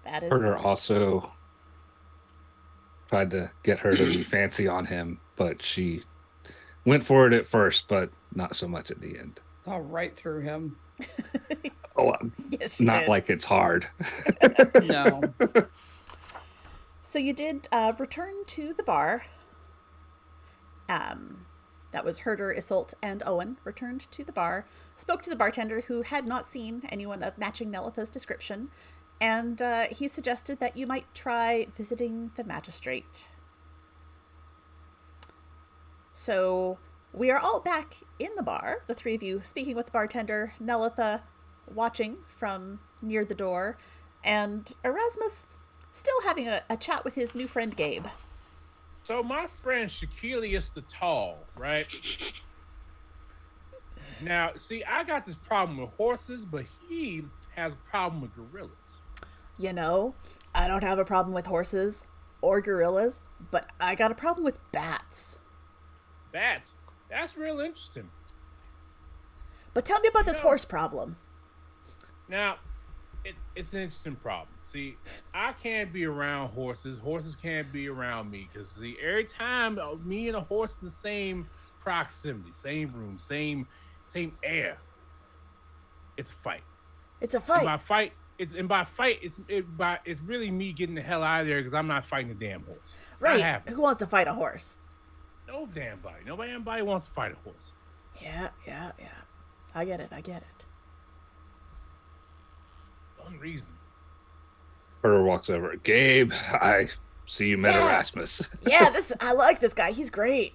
That is Herder cool. also tried to get her to be fancy on him, but she went for it at first, but not so much at the end. Saw right through him. Oh, Yes, she not did. like it's hard. No. So you did return to the bar. That was Herder, Isolt, and Owen returned to the bar, spoke to the bartender who had not seen anyone of matching Nelitha's description, and he suggested that you might try visiting the magistrate. So we are all back in the bar, the three of you speaking with the bartender, Nelitha watching from near the door, and Erasmus still having a chat with his new friend Gabe. So my friend Shaquilius the Tall, right? Now, see, I got this problem with horses, but he has a problem with gorillas. You know, I don't have a problem with horses or gorillas, but I got a problem with bats. That's real interesting. But tell me about this Yeah. horse problem. Now, it's an interesting problem. See, I can't be around horses. Horses can't be around me because see, every time me and a horse in the same proximity, same room, same air, it's a fight. It's a And fight. by fight, it's really me getting the hell out of there because I'm not fighting a damn horse. It's not Right. happening. Who wants to fight a horse? No damn body. Nobody wants to fight a horse. Yeah. I get it. One reason. Herder walks over. Gabe, I see you met Yeah. Erasmus. Yeah, I like this guy. He's great.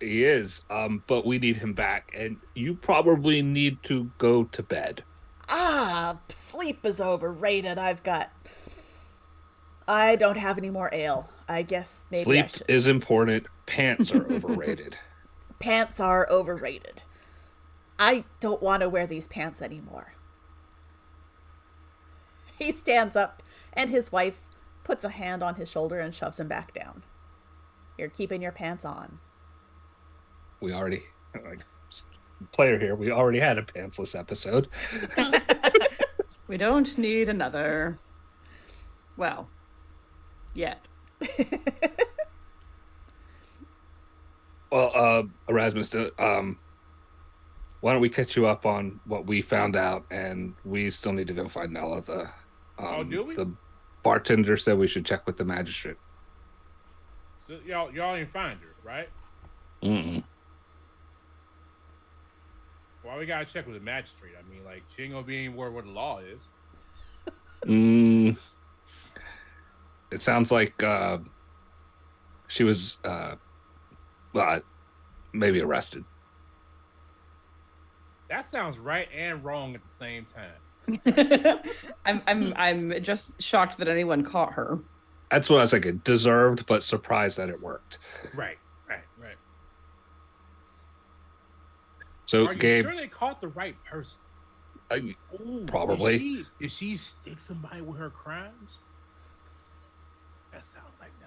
He is, but we need him back, and you probably need to go to bed. Sleep is overrated. I don't have any more ale. I guess maybe I Sleep should. is important. Pants are overrated. Pants are overrated. I don't want to wear these pants anymore. He stands up, and his wife puts a hand on his shoulder and shoves him back down. You're keeping your pants on. We already, player here, we already had a pantsless episode. We don't need another. Well, yet. Well, Erasmus, why don't we catch you up on what we found out, and we still need to go find Nella. Do we? The bartender said we should check with the magistrate. So y'all didn't find her, right? Mm-mm. Why we gotta check with the magistrate? I mean, like, she ain't gonna be anywhere where the law is. It sounds like she was, maybe arrested. That sounds right and wrong at the same time. I'm just shocked that anyone caught her. That's what I was thinking. Deserved, but surprised that it worked. Right. So, Are you Gabe, sure they caught the right person? Ooh, Probably. Did she stick somebody with her crimes? That sounds like no.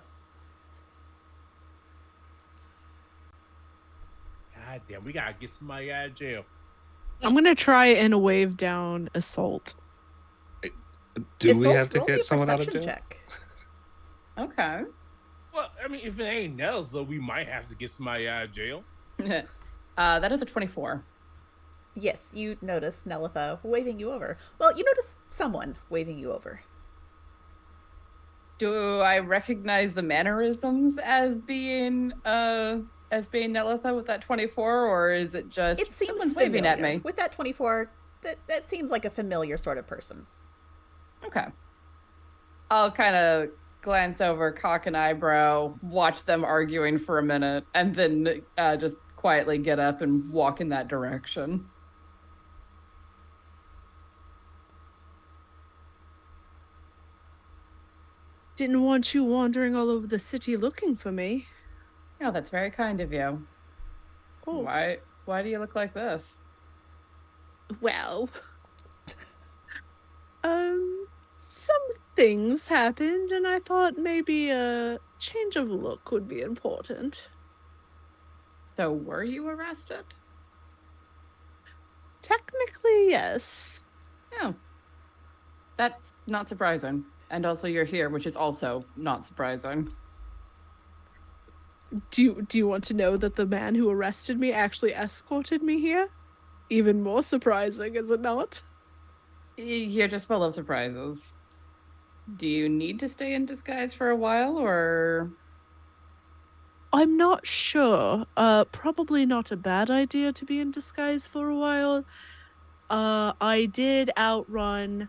God damn, we gotta get somebody out of jail. I'm gonna try and wave down assault. do we Assault, have to roll me a get someone out of perception jail? check. Okay. Well, I mean, if it ain't Nell, though, we might have to get somebody out of jail. That is a 24. Yes, you notice Nelitha waving you over. Well, you notice someone waving you over. Do I recognize the mannerisms as being Nelitha with that 24, or is it just It seems someone's familiar. waving at me? With that 24, that seems like a familiar sort of person. Okay. I'll kind of glance over, cock an eyebrow, watch them arguing for a minute, and then just quietly get up and walk in that direction. Didn't want you wandering all over the city looking for me. Oh, that's very kind of you. Of course. Why do you look like this? Well, some things happened, and I thought maybe a change of look would be important. So, were you arrested? Technically, yes. Yeah. That's not surprising. And also you're here, which is also not surprising. Do you want to know that the man who arrested me actually escorted me here? Even more surprising, is it not? You're just full of surprises. Do you need to stay in disguise for a while, or... I'm not sure. Probably not a bad idea to be in disguise for a while. I did outrun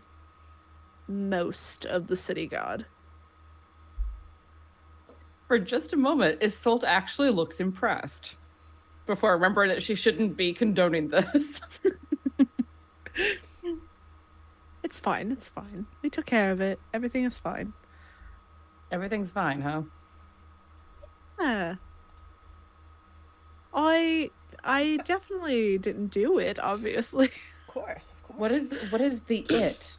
most of the city guard. For just a moment, Isolde actually looks impressed. Before remembering that she shouldn't be condoning this. It's fine, it's fine. We took care of it. Everything is fine. Everything's fine, huh? Yeah. I definitely didn't do it, obviously. Of course, of course. What is the it?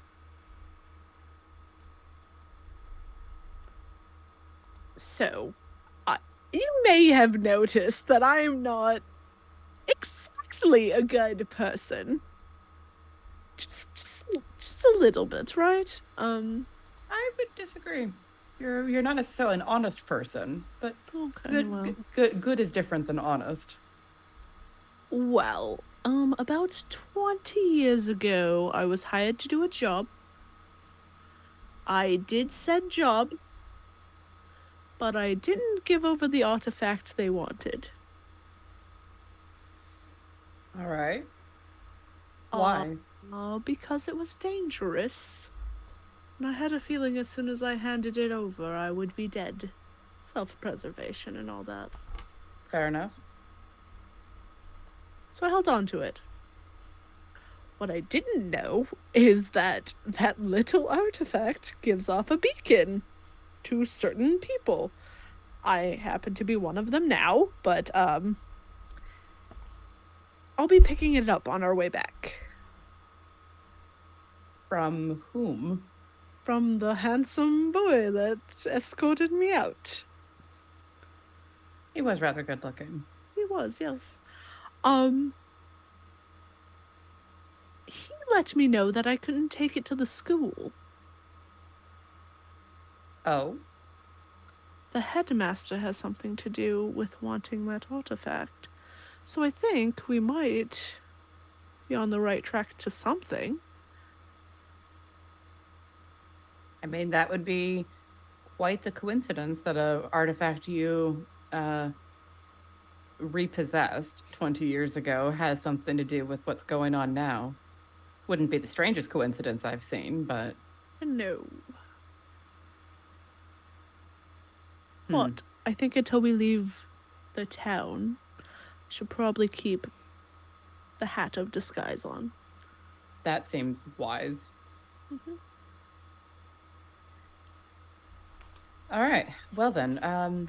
So, you may have noticed that I am not exactly a good person. just a little bit, right? I would disagree. You're not necessarily an honest person, but Okay, good is different than honest. Well, about 20 years ago, I was hired to do a job. I did said job, but I didn't give over the artifact they wanted. All right. Why? Because it was dangerous. And I had a feeling as soon as I handed it over, I would be dead. Self-preservation and all that. Fair enough. So I held on to it. What I didn't know is that that little artifact gives off a beacon to certain people. I happen to be one of them now, but I'll be picking it up on our way back. From whom? From the handsome boy that escorted me out. He was rather good looking. He was, yes. He let me know that I couldn't take it to the school. Oh? The headmaster has something to do with wanting that artifact. So I think we might be on the right track to something. I mean, that would be quite the coincidence that a artifact you repossessed 20 years ago has something to do with what's going on now. Wouldn't be the strangest coincidence I've seen, but... No. But I think until we leave the town, we should probably keep the hat of disguise on. That seems wise. Mm-hmm. All right. Well then,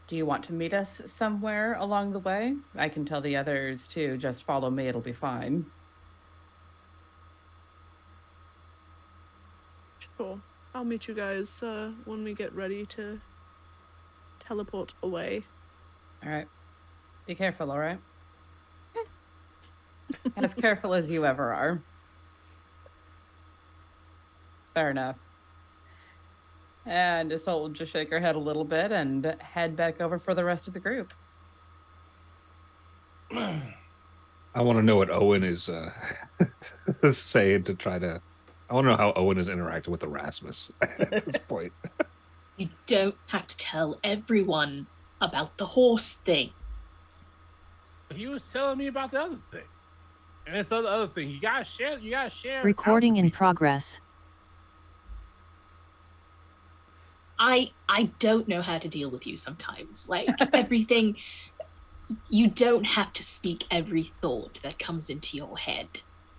do you want to meet us somewhere along the way? I can tell the others to just follow me. It'll be fine. Sure. I'll meet you guys when we get ready to teleport away. All right. Be careful, all right? As careful as you ever are. Fair enough. And Isolde will just shake her head a little bit and head back over for the rest of the group. I want to know what Owen is saying to try to... I want to know how Owen is interacting with Erasmus at this point. You don't have to tell everyone about the horse thing. He was telling me about the other thing. And it's the other thing. You gotta share. Recording in progress. I don't know how to deal with you sometimes. Like everything, you don't have to speak every thought that comes into your head.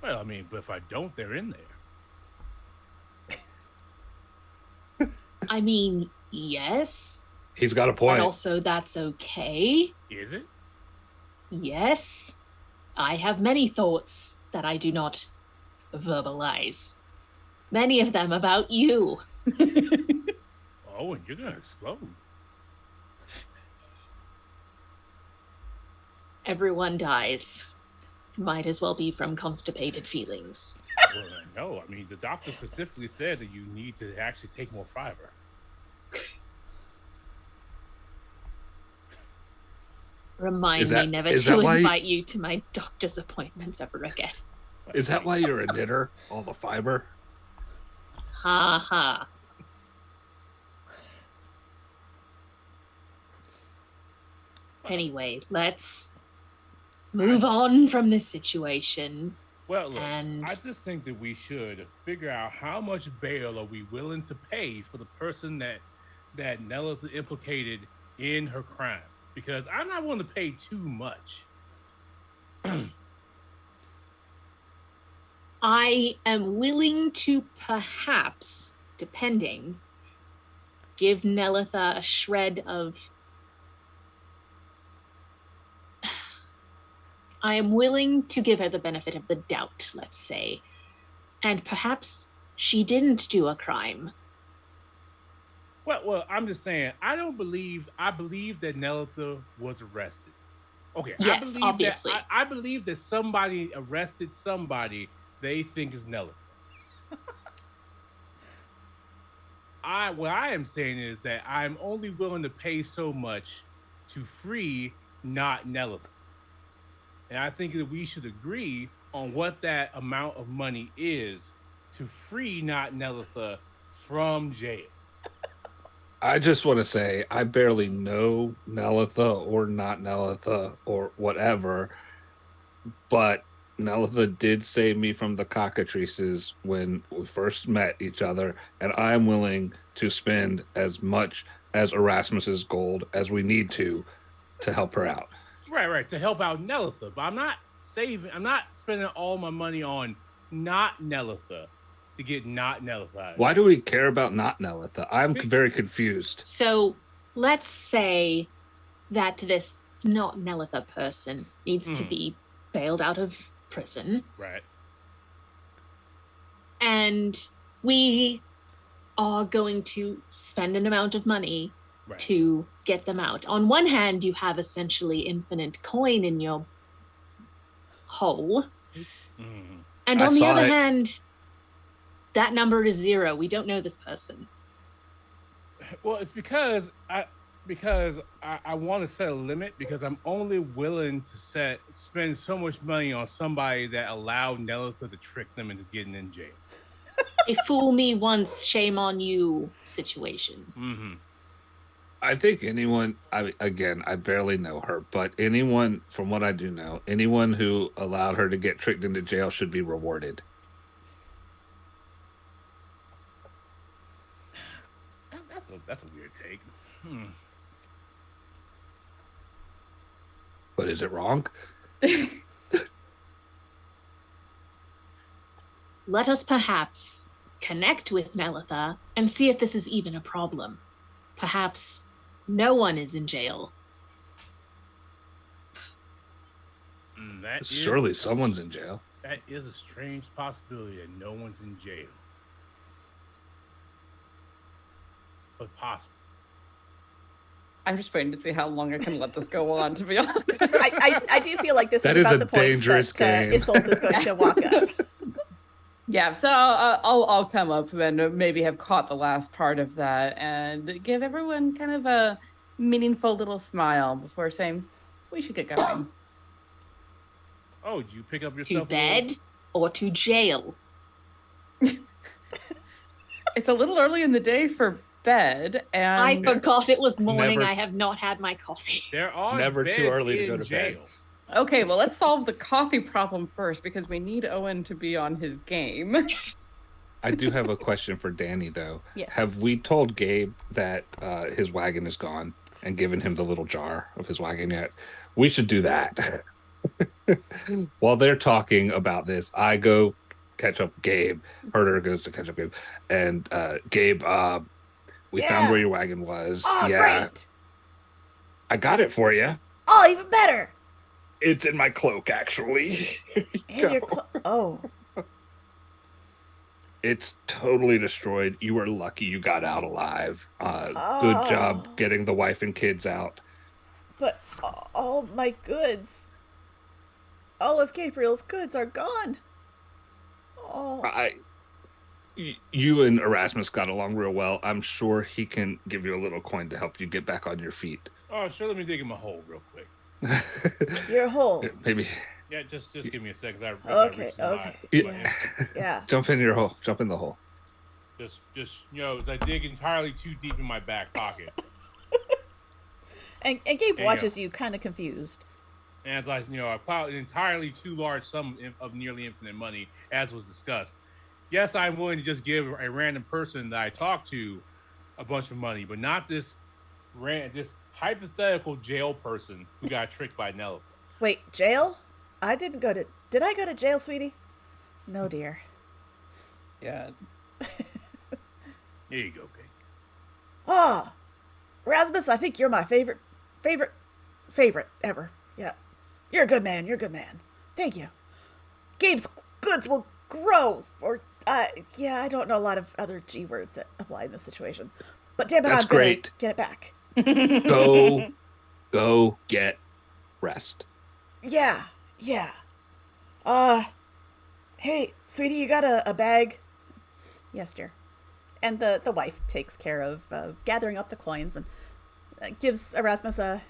Well, I mean, but if I don't, they're in there. I mean, yes. He's got a point. But also that's okay. Is it? Yes. I have many thoughts that I do not verbalize. Many of them about you. Oh, and you're gonna explode. Everyone dies. Might as well be from constipated feelings. Well, no, I mean, the doctor specifically said that you need to actually take more fiber. Remind me never to invite you to my doctor's appointments ever again. Is that why you're a knitter? All the fiber? Ha ha. Anyway, let's move on from this situation. Well, look, And- I just think that we should figure out how much bail are we willing to pay for the person that Nelith implicated in her crime. Because I'm not willing to pay too much. I am willing to perhaps, depending, give Nelitha a shred of... I am willing to give her the benefit of the doubt, let's say. And perhaps she didn't do a crime. Well, I'm just saying, I believe that Nelitha was arrested. Okay, Yes, obviously. I believe that somebody arrested somebody they think is Nelith. What I am saying is that I'm only willing to pay so much to free not Nelith. And I think that we should agree on what that amount of money is to free not Nelitha from jail. I just want to say I barely know Nelitha or not Nelitha or whatever, but Nelitha did save me from the cockatrices when we first met each other, and I am willing to spend as much as Erasmus's gold as we need to help her out. Right, to help out Nelitha, but I'm not spending all my money on not Nelitha to get not Nelitha. Why do we care about not Nelitha? I'm very confused. So let's say that this not Nelitha person needs to be bailed out of prison. Right. And we are going to spend an amount of money to get them out. On one hand, you have essentially infinite coin in your hole. And on the other hand, that number is 0. We don't know this person. Well, it's because I want to set a limit, because I'm only willing to spend so much money on somebody that allowed Nelitha to trick them into getting in jail. A fool me once, shame on you situation. I think anyone, I barely know her, but anyone, from what I do know, anyone who allowed her to get tricked into jail should be rewarded. That's a weird take. But is it wrong? Let us perhaps connect with Nelitha and see if this is even a problem. Perhaps no one is in jail. Surely someone's in jail. That is a strange possibility that no one's in jail. But possible. I'm just waiting to see how long I can let this go on, to be honest. I do feel like this That is is about a the point dangerous that game. Isolde is going to walk up. Yeah, so I'll come up and maybe have caught the last part of that and give everyone kind of a meaningful little smile before saying, we should get going. Oh, did you pick up To yourself? bed or to jail? It's a little early in the day for bed, and I forgot it was morning. Never- I have not had my coffee. There are Never too beds early to in go to bed. jail. Okay, well, let's solve the coffee problem first because we need Owen to be on his game. I do have a question for Danny, though. Yes. Have we told Gabe that his wagon is gone and given him the little jar of his wagon yet? We should do that. While they're talking about this, I go catch up Gabe. Herder goes to catch up Gabe. And Gabe, we found where your wagon was. Oh, yeah. great. I got it for you. Oh, even better. It's in my cloak, actually. And your oh. It's totally destroyed. You were lucky you got out alive. Good job getting the wife and kids out. But all my goods, all of Gabriel's goods are gone. Oh. You and Erasmus got along real well. I'm sure he can give you a little coin to help you get back on your feet. Oh, sure. Let me dig him a hole real quick. Your hole. Maybe. Yeah, just give me a second. Okay. Yeah. Jump in your hole. Jump in the hole. Just as I dig entirely too deep in my back pocket. And Gabe you watches you kind of confused. And as I plowed an entirely too large sum of nearly infinite money, as was discussed. Yes, I'm willing to just give a random person that I talk to a bunch of money, but not this hypothetical jail person who got tricked by Nelly. Wait, jail? Did I go to jail, sweetie? No, dear. Yeah. Here you go, Kate. Ah, Rasmus, I think you're my favorite ever. Yeah. You're a good man. Thank you. Gabe's goods will grow. Yeah, I don't know a lot of other G words that apply in this situation. But damn it, That's I'm gonna great. get it back. Go get rest. Yeah. Hey, sweetie, you got a bag? Yes, dear. And the wife takes care of gathering up the coins and gives Erasmus a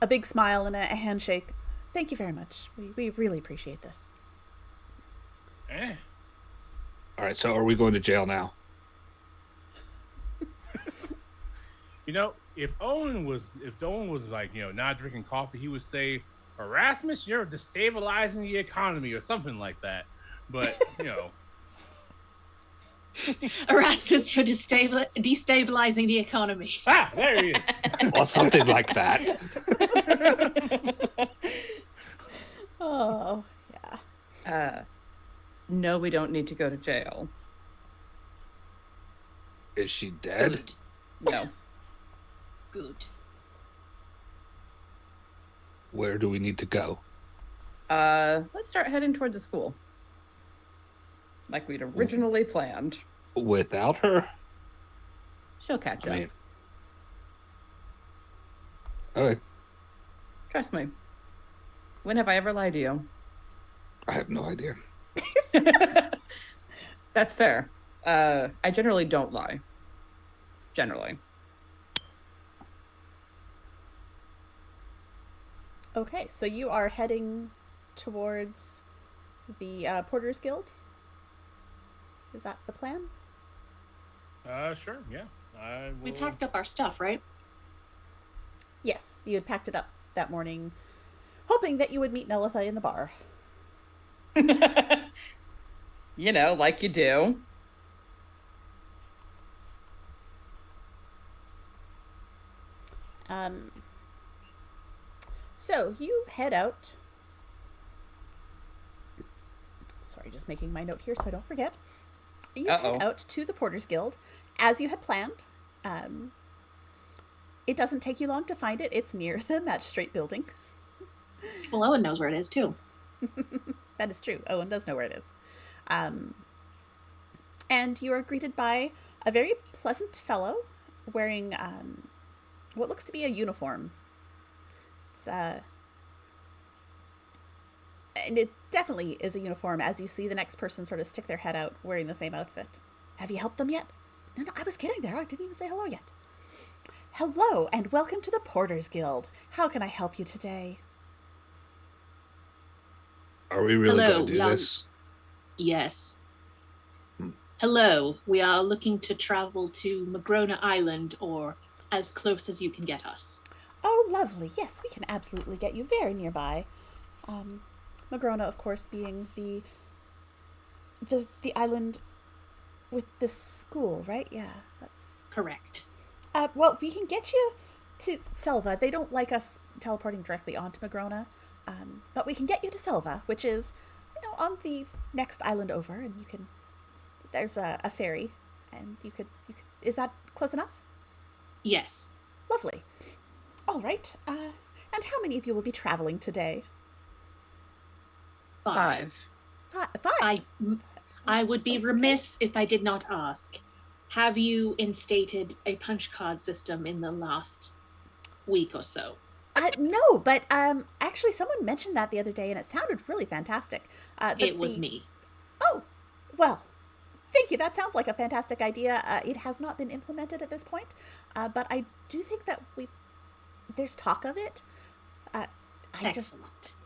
big smile and a handshake. Thank you very much. We really appreciate this. Eh. All right, so are we going to jail now? You know, if Owen was like, not drinking coffee, he would say, Erasmus, you're destabilizing the economy or something like that. But, Erasmus, you're destabilizing the economy. there he is. Or something like that. Oh, yeah. No, we don't need to go to jail. Is she dead? Good. No. Good. Where do we need to go? Let's start heading toward the school. Like we'd originally planned. Without her? She'll catch up. I mean, okay. Trust me. When have I ever lied to you? I have no idea. That's fair. I generally don't lie. Generally. Okay, so you are heading towards the Porters Guild? Is that the plan? Sure, yeah. We packed up our stuff, right? Yes, you had packed it up that morning, hoping that you would meet Nelitha in the bar. Like you do. So you head out. Sorry, just making my note here so I don't forget. You head out to the Porters Guild as you had planned. It doesn't take you long to find it. It's near the magistrate building. Well, Owen knows where it is, too. That is true. Owen does know where it is. And you are greeted by a very pleasant fellow wearing what looks to be a uniform. And it definitely is a uniform as you see the next person sort of stick their head out wearing the same outfit. Have you helped them yet? No, I was getting there. I didn't even say hello yet. Hello, and welcome to the Porters Guild. How can I help you today? Are we really Hello, going to do this? Yes. Hello, we are looking to travel to Magrona Island, or as close as you can get us. Oh, lovely. Yes, we can absolutely get you very nearby. Magrona, of course, being the island with the school, right? Yeah, that's Correct. well, we can get you to Selva. They don't like us teleporting directly onto Magrona, but we can get you to Selva, which is, on the next island over, and you can. There's a ferry, and you could. Is that close enough? Yes. Lovely. All right. And how many of you will be traveling today? 5. Five. I would be remiss if I did not ask. Have you instated a punch card system in the last week or so? No, but actually, someone mentioned that the other day, and it sounded really fantastic. It was me. Oh, well, thank you. That sounds like a fantastic idea. It has not been implemented at this point, but I do think that there's talk of it. I Excellent. just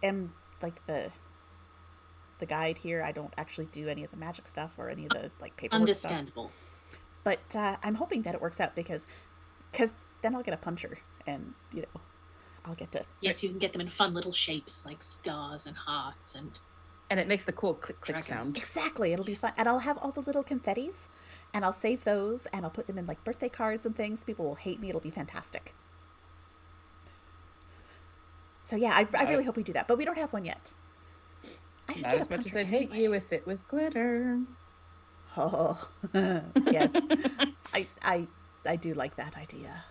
am like the guide here. I don't actually do any of the magic stuff or any of the paperwork Understandable. stuff. But I'm hoping that it works out because then I'll get a puncher and I'll get to. Yes, you can get them in fun little shapes like stars and hearts and it makes the cool click click Dragons. sound. Exactly, it'll be fun, and I'll have all the little confettis, and I'll save those, and I'll put them in birthday cards and things. People will hate me. It'll be fantastic. So yeah, I really hope we do that, but we don't have one yet. I should Not get as a much puncher as I'd hate anyway. you if it was glitter. Oh, yes. I do like that idea.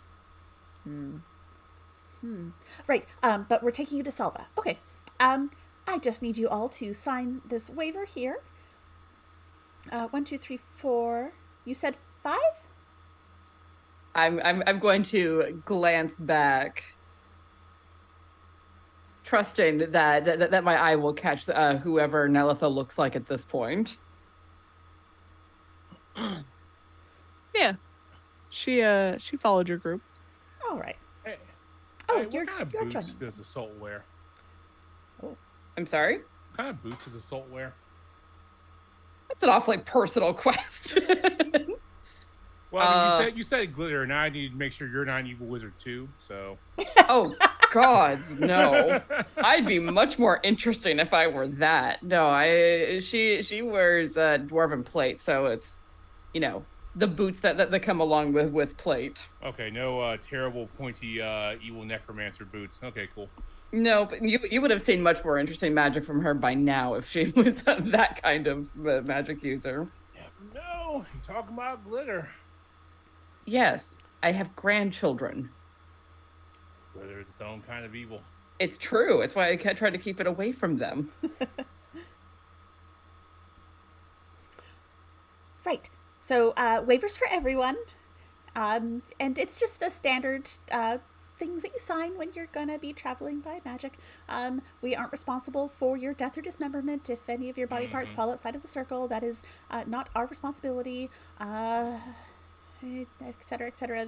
Right, but we're taking you to Selva. Okay, I just need you all to sign this waiver here. 1, 2, 3, 4. You said 5? I'm going to glance back. trusting that my eye will catch whoever Nelitha looks like at this point. Yeah. She followed your group. All right. Hey, Oh, hey, you're what kind of you're boots joining. does Assault wear? I'm sorry? What kind of boots does Assault wear? That's an awfully personal question. Well, I mean, you said glitter, and I need to make sure you're not an evil wizard too. So. Oh gods, no. I'd be much more interesting if I were that. No, she wears dwarven plate, so it's, you know, the boots that come along with plate. Okay, no terrible pointy evil necromancer boots. Okay, cool. No, but you would have seen much more interesting magic from her by now if she was that kind of magic user. Never know. You're talking about glitter. Yes, I have grandchildren. Glitter is its own kind of evil. It's true. It's why I try to keep it away from them. Right. So waivers for everyone, and it's just the standard things that you sign when you're gonna be traveling by magic. We aren't responsible for your death or dismemberment. If any of your body parts fall outside of the circle, that is not our responsibility. Et cetera, et cetera.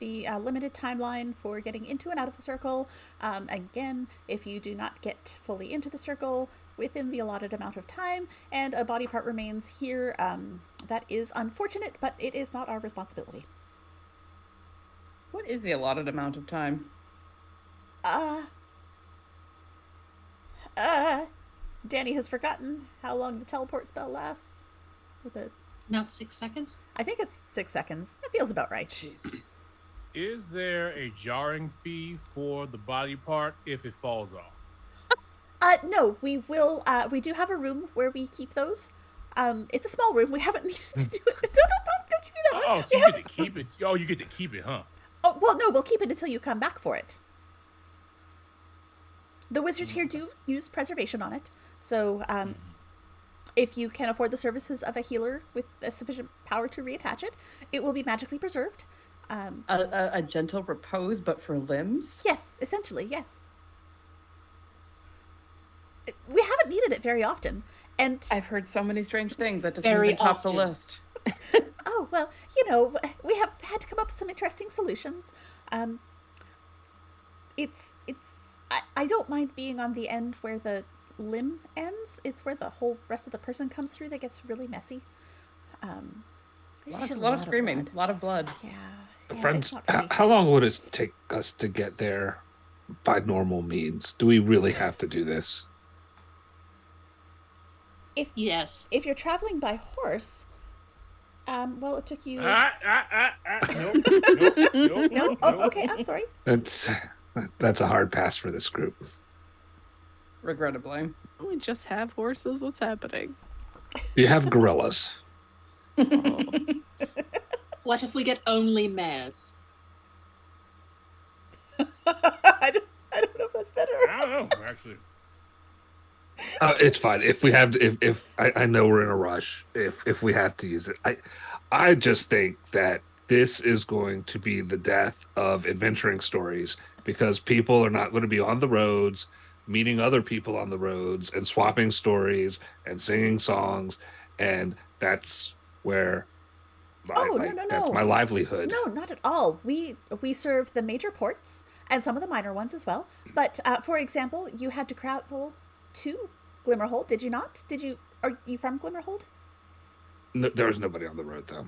The limited timeline for getting into and out of the circle. Again, if you do not get fully into the circle within the allotted amount of time and a body part remains here, that is unfortunate, but it is not our responsibility. What is the allotted amount of time? Danny has forgotten how long the teleport spell lasts. Not 6 seconds. I think it's 6 seconds. That feels about right. Jeez. Is there a jarring fee for the body part if it falls off? No, we will. We do have a room where we keep those. It's a small room. We haven't needed to do it. Don't give me that. Oh, so you get to keep it. Oh, you get to keep it, huh? Oh, well, no, we'll keep it until you come back for it. The wizards here do use preservation on it, so if you can afford the services of a healer with a sufficient power to reattach it, it will be magically preserved. A gentle repose, but for limbs? Yes, essentially, yes. We haven't needed it very often, and I've heard so many strange things that doesn't Very even top the often. list. oh, well, you know, we have had to come up with some interesting solutions. I don't mind being on the end where the limb ends. It's where the whole rest of the person comes through that gets really messy. A lot of screaming, blood. a lot of blood. Yeah, Friends, it's not pretty. how long would it take us to get there by normal means? Do we really have to do this? Yes. If you're traveling by horse, well, it took you. Nope, nope, nope, No? nope, Oh, nope. okay, I'm sorry. That's a hard pass for this group. Regrettably. We just have horses. What's happening? You have gorillas. What if we get only mares? I don't know if that's better. I don't know, actually. It's fine if we have to, if I know we're in a rush if we have to use it. I just think that this is going to be the death of adventuring stories because people are not going to be on the roads meeting other people on the roads and swapping stories and singing songs, and that's where that's my livelihood. No, not at all. We serve the major ports and some of the minor ones as well. But for example, you had to travel to Glimmerhold, did you not? Are you from Glimmerhold? No, there was nobody on the road though.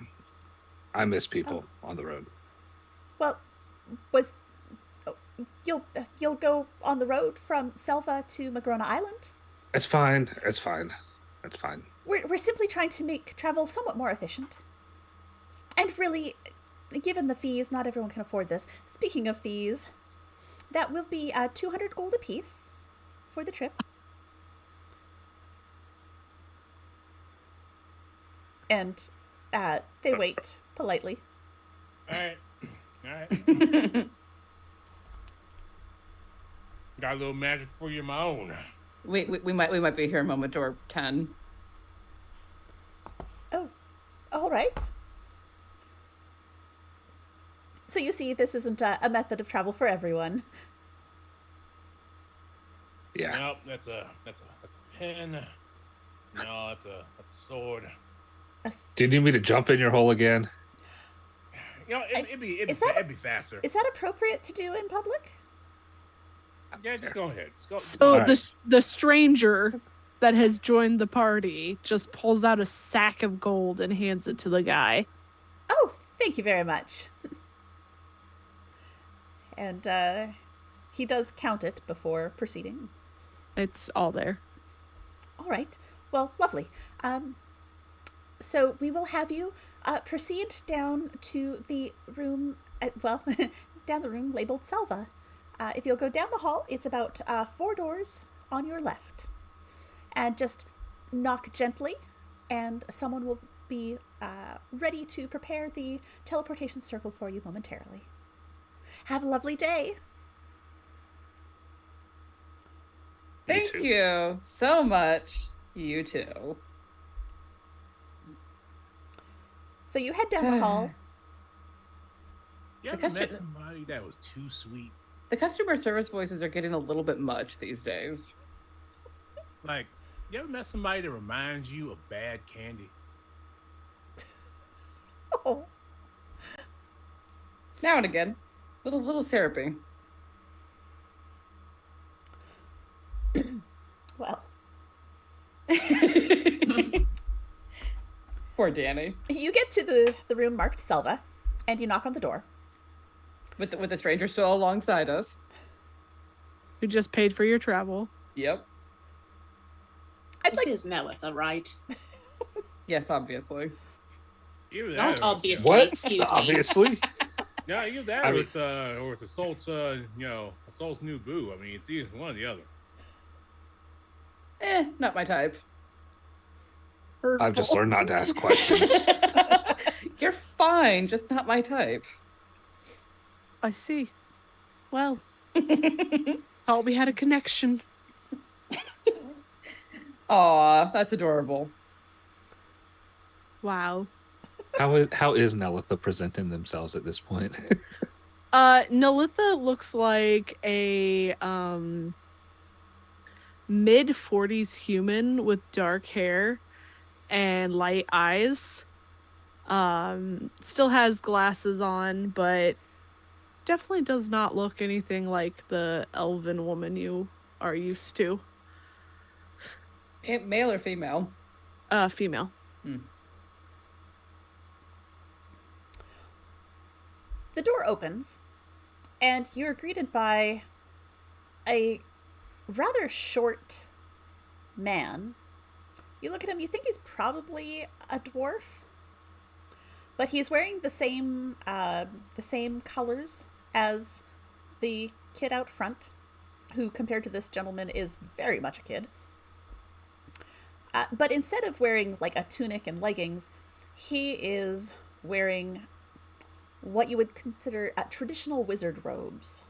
I miss people on the road. Well, you'll go on the road from Selva to Magrona Island? It's fine. It's fine. We're simply trying to make travel somewhat more efficient. And really, given the fees, not everyone can afford this. Speaking of fees, that will be 200 gold apiece for the trip. And they wait politely. All right. Got a little magic for you of my own. We might be here a moment or 10. Oh, all right. So you see, this isn't a method of travel for everyone. Yeah. Nope, that's a pen. No, that's a sword. Do you need me to jump in your hole again? You know, it'd be faster. Is that appropriate to do in public? Yeah, just go ahead. Just go. So Alright. the stranger that has joined the party just pulls out a sack of gold and hands it to the guy. Oh, thank you very much. And he does count it before proceeding. It's all there. All right. Well, lovely. So we will have you proceed down to the room, down the room labeled Selva. If you'll go down the hall, it's about 4 doors on your left. And just knock gently, and someone will be ready to prepare the teleportation circle for you momentarily. Have a lovely day. Thank too. you so much. You too. So you head down the hall. You The ever met customer- somebody that was too sweet? The customer service voices are getting a little bit much these days. Like, you ever met somebody that reminds you of bad candy? Oh, Now and again. Little syrupy. well, Poor Danny. you get to the room marked Selva, and you knock on the door. With the stranger still alongside us. Who just paid for your travel. Yep. I'd This like is Nelitha, right? Yes, obviously. Either Not that or- obviously, What? excuse me. Obviously. Yeah, either that I or mean- it's Assault's Assault's new boo. I mean, it's either one or the other. Not my type. I've just learned not to ask questions. You're fine, just not my type. I see. Well, thought we had a connection. Aw, that's adorable. Wow. How is Nelitha presenting themselves at this point? Nelitha looks like a mid-40s human with dark hair and light eyes. Still has glasses on, but definitely does not look anything like the elven woman you are used to. Male or female? Female. The door opens, and you're greeted by a rather short man. You look at him, you think he's probably a dwarf, but he's wearing the same colors as the kid out front, who compared to this gentleman is very much a kid. But instead of wearing like a tunic and leggings, he is wearing what you would consider traditional wizard robes.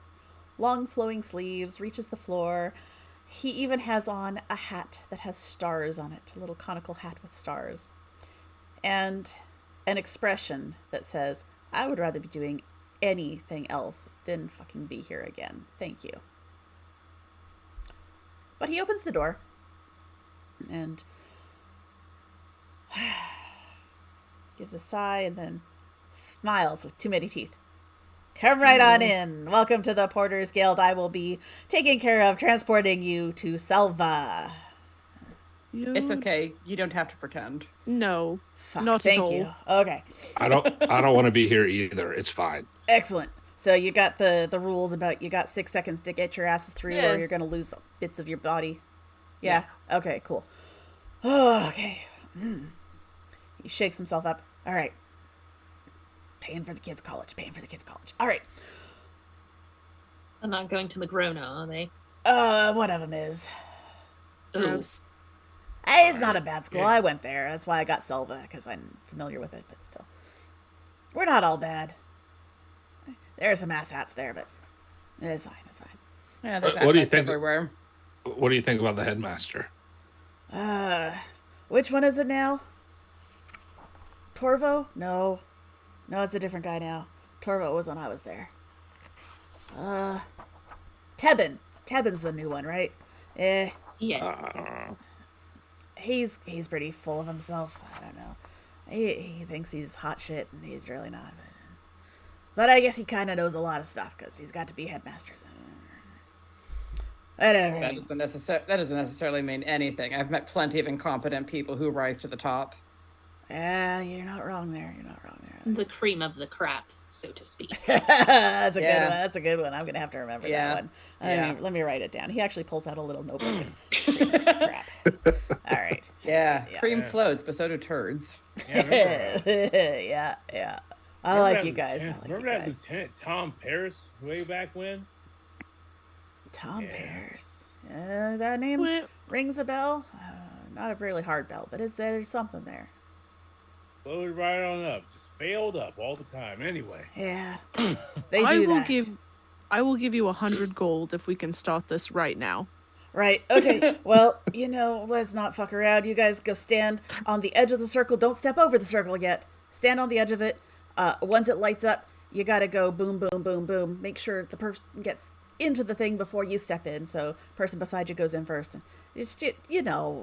Long flowing sleeves, reaches the floor. He even has on a hat that has stars on it, a little conical hat with stars. And an expression that says, I would rather be doing anything else than fucking be here again. Thank you. But he opens the door and gives a sigh and then smiles with too many teeth. Come right on in. Welcome to the Porters Guild. I will be taking care of transporting you to Selva. It's okay. You don't have to pretend. No. Fuck, Not at thank all. you. Okay. I don't want to be here either. It's fine. Excellent. So you got the rules about you got 6 seconds to get your asses through or you're Yes. going to lose bits of your body. Yeah? Okay, cool. Oh, okay. He shakes himself up. All right. Paying for the kids' college. All right. They're not going to Magrona, are they? One of them is. Ooh. Gross. Hey, it's not a bad school. Yeah. I went there. That's why I got Selva, because I'm familiar with it, but still. We're not all bad. There are some asshats there, but it's fine. It's fine. Yeah, there's What do you assholes think? everywhere. What do you think about the headmaster? Which one is it now? Torvo? No, it's a different guy now. Torvo was when I was there. Tebin. Tebin's the new one, right? Eh, Yes. he's pretty full of himself. I don't know. He thinks he's hot shit, and he's really not. But I guess he kind of knows a lot of stuff because he's got to be headmaster. Whatever. That doesn't necessarily mean anything. I've met plenty of incompetent people who rise to the top. Yeah, you're not wrong there. You're not wrong there. The cream of the crap, so to speak. That's a good Yeah. one. That's a good one. I'm gonna have to remember Yeah. that one. Yeah. Let me write it down. He actually pulls out a little notebook and crap. All right. Yeah, Yeah. cream Yeah. floats, but so do turds. Yeah, remember, yeah. I like you guys. Remember that Lieutenant Tom Paris way back when? Tom Yeah. Paris. That name Wah. rings a bell. Not a really hard bell, but there's something there. Loaded right on up. Just failed up all the time. Anyway. Yeah. They do I will that. I will give you 100 gold if we can start this right now. Right. Okay. Well, let's not fuck around. You guys go stand on the edge of the circle. Don't step over the circle yet. Stand on the edge of it. Once it lights up, you gotta go boom, boom, boom, boom. Make sure the person gets into the thing before you step in. So person beside you goes in first. And just,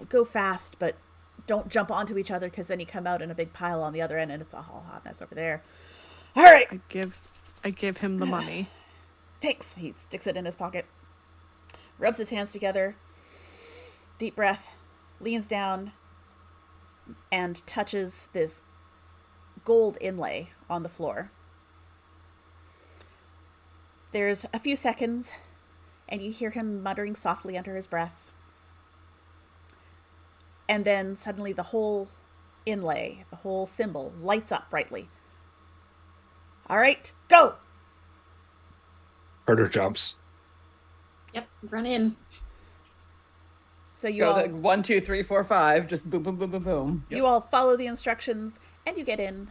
go fast, but don't jump onto each other because then you come out in a big pile on the other end and it's a whole hot mess over there. All right. I give him the money. Thanks. He sticks it in his pocket, rubs his hands together, deep breath, leans down, and touches this gold inlay on the floor. There's a few seconds, and you hear him muttering softly under his breath. And then suddenly the whole inlay, the whole symbol, lights up brightly. All right, go! Herder jumps. Yep, run in. So you Go all... the 1, 2, 3, 4, 5. Just boom, boom, boom, boom, boom. You all follow the instructions, and you get in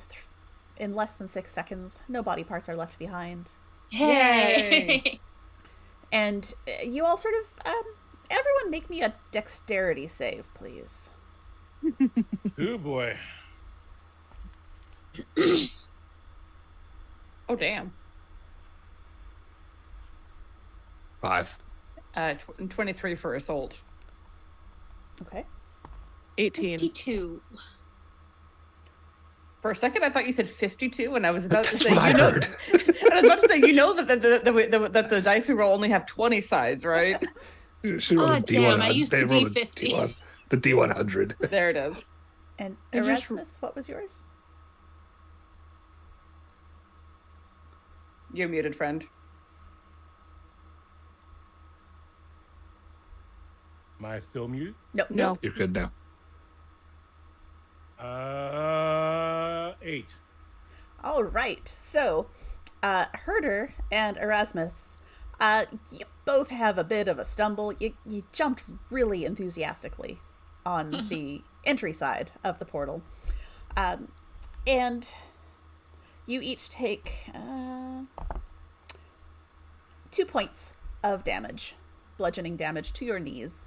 less than 6 seconds. No body parts are left behind. Hey. And you all sort of, everyone make me a dexterity save, please. Oh boy. Oh, damn. 5. 23 for assault. Okay. 18. 52. For a second, I thought you said 52, and I was about to That's say, what I heard. and I was about to say, that the dice we roll only have 20 sides, right? She rolled Oh, a damn, D100. I used the They rolled a D50. D100. The D100. There it is. And I just- Erasmus, what was yours? You're muted, friend. Am I still muted? No. You're good now. 8. All right. So, Herder and Erasmus, you both have a bit of a stumble. You jumped really enthusiastically on the entry side of the portal. And you each take 2 points of damage, bludgeoning damage to your knees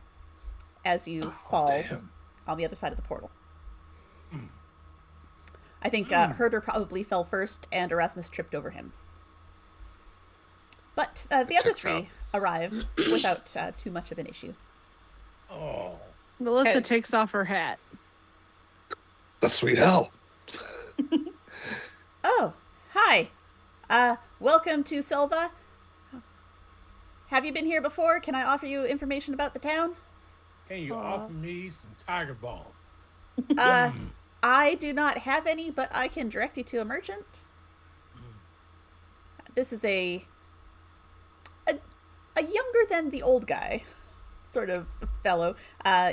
as you fall damn. on the other side of the portal. I think Herder probably fell first, and Erasmus tripped over him. But the other checks three out. arrive without too much of an issue. Oh. Melissa Okay. takes off her hat. The sweet hell. Oh, hi. Welcome to Silva. Have you been here before? Can I offer you information about the town? Can you offer me some Tiger Balm? I do not have any, but I can direct you to a merchant. This is a younger than the old guy sort of fellow.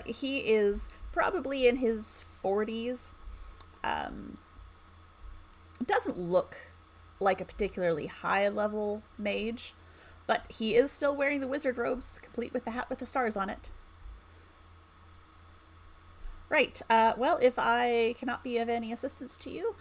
He is probably in his 40s. Doesn't look like a particularly high level mage, but he is still wearing the wizard robes, complete with the hat with the stars on it. Right. Well, if I cannot be of any assistance to you,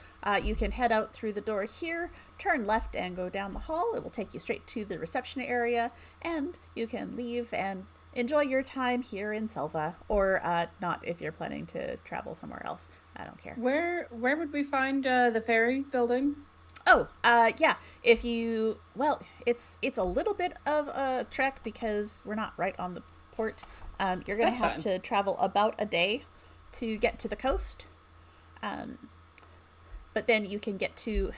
you can head out through the door here, turn left and go down the hall. It will take you straight to the reception area, and you can leave and enjoy your time here in Selva, or not if you're planning to travel somewhere else. I don't care. Where would we find the ferry building? Oh, yeah. If you, well, it's a little bit of a trek because we're not right on the port. You're going to That's have fine. to travel about a day to get to the coast. But then you can get to,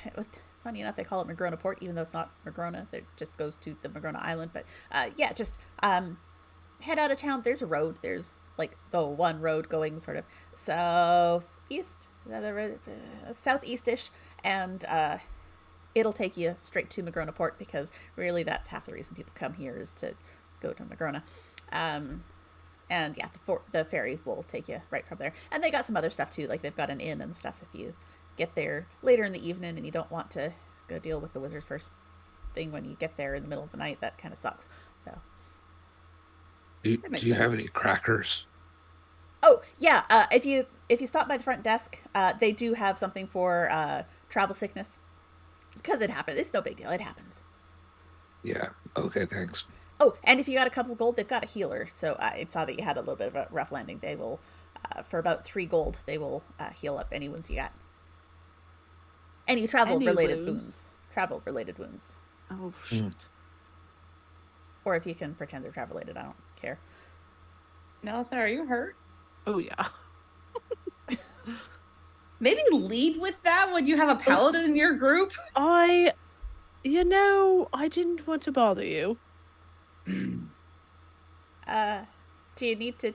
funny enough, they call it Magrona Port, even though it's not Magrona. It just goes to the Magrona Island. But yeah, just head out of town. There's a road. There's like the one road going sort of southeast, southeast-ish, and it'll take you straight to Magrona Port, because really that's half the reason people come here is to go to Magrona. And yeah, the ferry will take you right from there. And they got some other stuff too, like they've got an inn and stuff if you get there later in the evening and you don't want to go deal with the wizard first thing when you get there in the middle of the night. That kind of sucks. So. Do makes you have sense. any crackers? Oh yeah, if you stop by the front desk, they do have something for travel sickness, because it happens. It's no big deal. It happens. Yeah. Okay, thanks. Oh, and if you got a couple of gold, they've got a healer. So I saw that you had a little bit of a rough landing. They will, for about 3 gold, they will heal up any wounds you got. Any travel-related wounds. Travel-related wounds. Oh shit. Or if you can pretend they're travel-related, I don't care. Nelson, are you hurt? Oh yeah. Maybe lead with that when you have a paladin in your group. I didn't want to bother you. Do you need to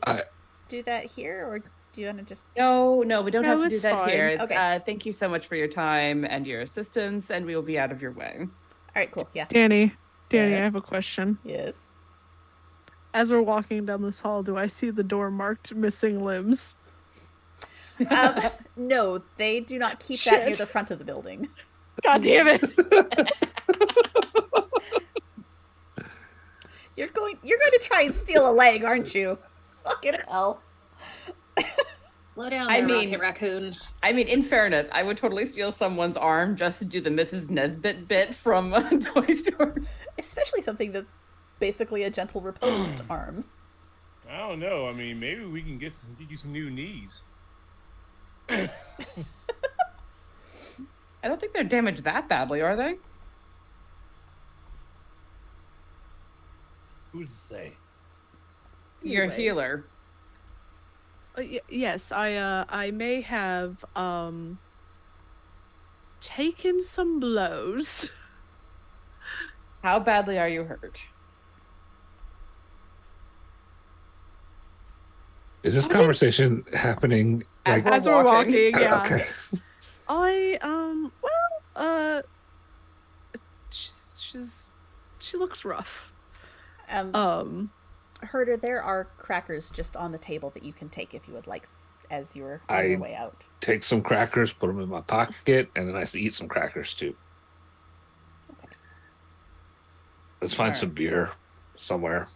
do that here, or do you want to just... No, we don't No, have to do it's that fine. here. Okay. Thank you so much for your time and your assistance, and we will be out of your way. All right, cool. Yeah. Danny, I Yes. have a question. Yes. As we're walking down this hall, do I see the door marked missing limbs? No, they do not keep that near Shit. the front of the building. God damn it. You're going to try and steal a leg, aren't you? Fucking hell. Slow down I there, mean- Rocket Raccoon. I mean, in fairness, I would totally steal someone's arm just to do the Mrs. Nesbit bit from Toy Story. Especially something that's basically a gentle reposed arm. I don't know. I mean, maybe we can get you some new knees. I don't think they're damaged that badly, are they? Who's to say? Your Anyway. healer. Yes, I may have taken some blows. How badly are you hurt? Is this conversation happening like As As we're walking, yeah. okay. She looks rough. Herder, there are crackers just on the table that you can take if you would like, as you're on your way out. Take some crackers, put them in my pocket, and then I eat some crackers too. Okay. Let's find Alright. some beer somewhere.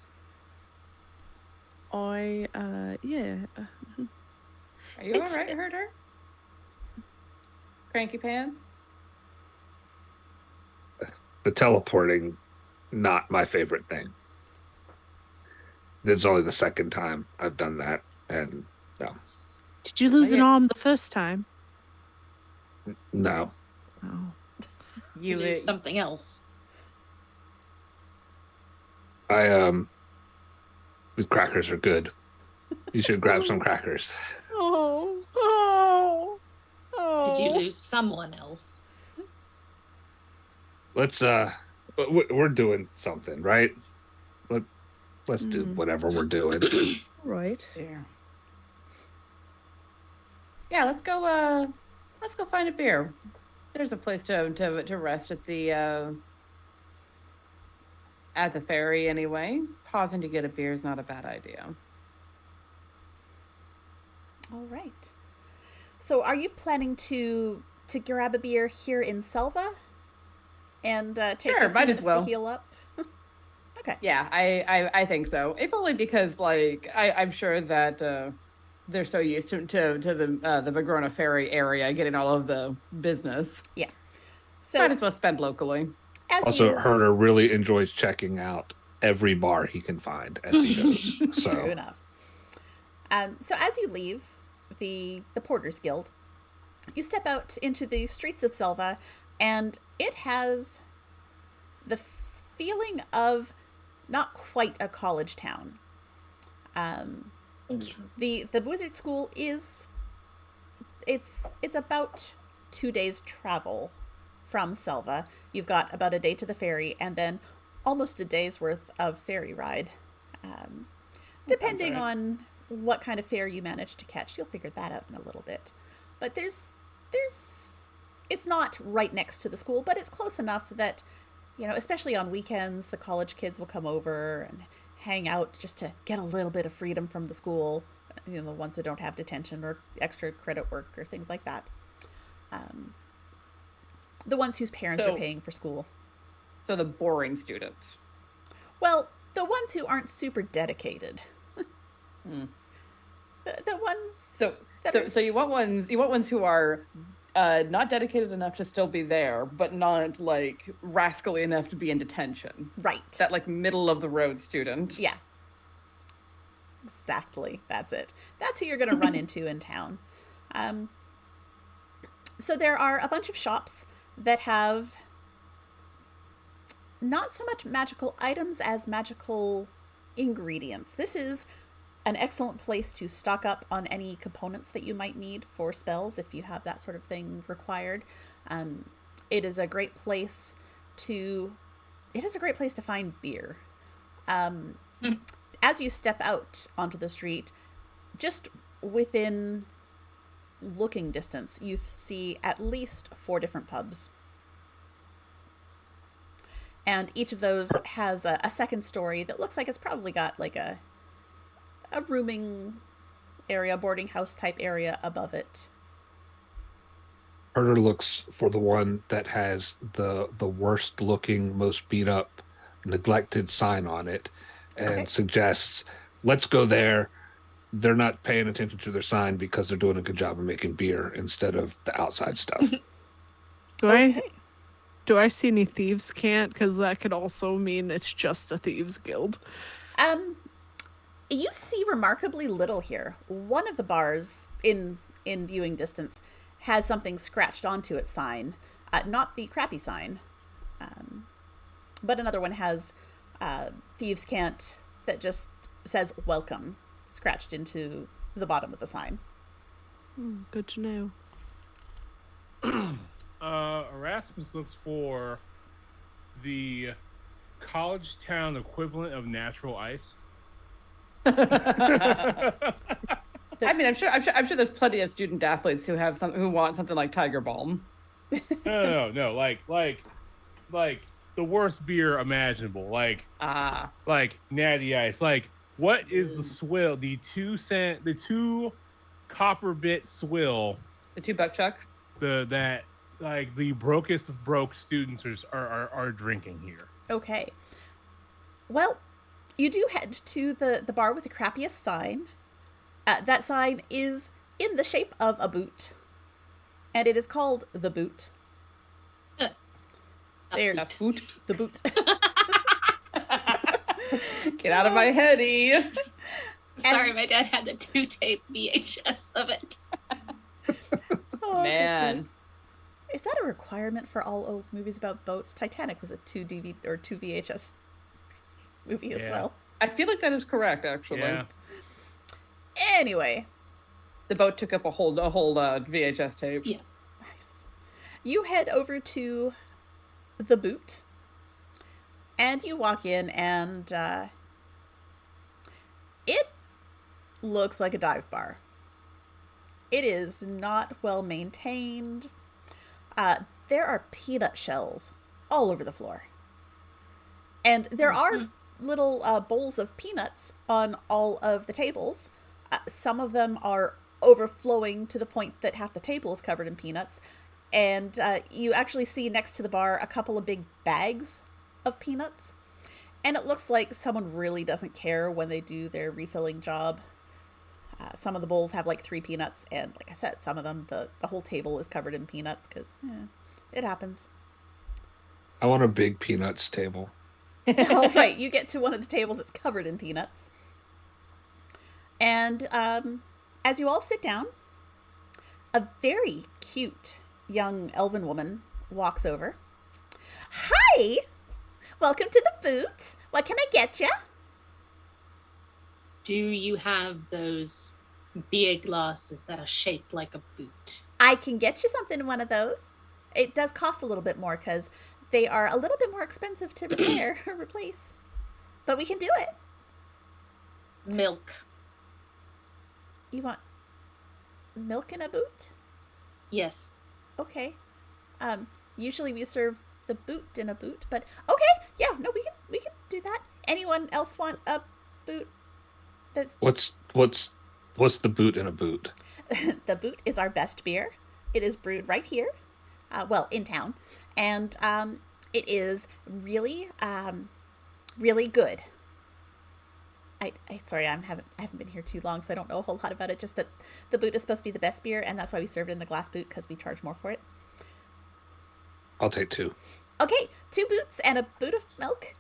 Yeah. Are you It's- alright, Herder? Cranky pants? The teleporting, not my favorite thing. This is only the second time I've done that, and Did you lose an Okay. arm the first time? no. Oh. You do something else. These crackers are good. You should grab some crackers. Oh. Did you lose someone else? Let's we're doing something, right? Let's do whatever we're doing. Right. Yeah, let's go find a beer. There's a place to rest at the ferry anyways. Pausing to get a beer is not a bad idea. All right. So are you planning to grab a beer here in Selva? And take Sure, a few might as minutes well. to heal up? Okay. Yeah, I think so. If only because like I'm sure that they're so used to the Magrona Ferry area getting all of the business. So Might as well spend locally. as Also, you... Herder really enjoys checking out every bar he can find as he goes. True So enough. So as you leave the Porters Guild, you step out into the streets of Selva, and it has the feeling of not quite a college town. The wizard school is it's about 2 days travel from Selva. You've got about a day to the ferry, and then almost a day's worth of ferry ride. Depending right. on what kind of fare you manage to catch, you'll figure that out in a little bit. But there's it's not right next to the school, but it's close enough that, especially on weekends, the college kids will come over and hang out just to get a little bit of freedom from the school. The ones that don't have detention or extra credit work or things like that. The ones whose parents are paying for school. So the boring students. Well, the ones who aren't super dedicated. The ones. So you want ones who are not dedicated enough to still be there, but not like rascally enough to be in detention. Right. That like middle of the road student. Yeah. Exactly. That's it. That's who you're going to run into in town. So there are a bunch of shops that have not so much magical items as magical ingredients. This is an excellent place to stock up on any components that you might need for spells if you have that sort of thing required. It is a great place to find beer. As you step out onto the street, just within looking distance, you see at least 4 different pubs. And each of those has a second story that looks like it's probably got like a rooming area, boarding house type area above it. Herder looks for the one that has the worst looking, most beat up, neglected sign on it, and suggests, let's go there. They're not paying attention to their sign because they're doing a good job of making beer instead of the outside stuff. Do I see any thieves' cant? Because that could also mean it's just a thieves' guild. You see remarkably little here. One of the bars in viewing distance has something scratched onto its sign. Not the crappy sign, but another one has thieves' cant that just says welcome scratched into the bottom of the sign. Good to know. Erasmus looks for the college town equivalent of natural ice. I mean, I'm sure there's plenty of student athletes who want something like Tiger Balm. No, like the worst beer imaginable, like Natty Ice. Like, what is the swill? The 2 copper bit swill. The $2 chuck. That like the brokest of broke students are drinking here. Okay. Well, you do head to the bar with the crappiest sign. That sign is in the shape of a boot. And it is called The Boot. That's boot. The Boot. Get out of my heady. Sorry, my dad had the 2-tape VHS of it. Oh, Man. goodness. Is that a requirement for all old movies about boats? Titanic was a 2 DVD or 2 VHS movie as well. I feel like that is correct, actually. Yeah. Anyway. The boat took up a whole VHS tape. Yeah. Nice. You head over to The Boot. And you walk in and it looks like a dive bar. It is not well maintained. There are peanut shells all over the floor. And there are little bowls of peanuts on all of the tables. Some of them are overflowing to the point that half the table is covered in peanuts. And you actually see next to the bar a couple of big bags of peanuts. And it looks like someone really doesn't care when they do their refilling job. Some of the bowls have like 3 peanuts, and like I said, some of them, the whole table is covered in peanuts because it happens. I want a big peanuts table. All right, you get to one of the tables that's covered in peanuts. And as you all sit down, a very cute young elven woman walks over. Hi! Welcome to The Boot. What can I get you? Do you have those beer glasses that are shaped like a boot? I can get you something in one of those. It does cost a little bit more because they are a little bit more expensive to repair or replace. But we can do it. Milk. You want milk in a boot? Yes. Okay. Usually we serve the boot in a boot, but okay, yeah, no, we can do that. Anyone else want a boot? That's just... What's the boot in a boot? The boot is our best beer. It is brewed right here, well, in town, and it is really, really good. I sorry, I haven't been here too long, so I don't know a whole lot about it. Just that the boot is supposed to be the best beer, and that's why we serve it in the glass boot because we charge more for it. I'll take 2. Okay, 2 boots and a boot of milk.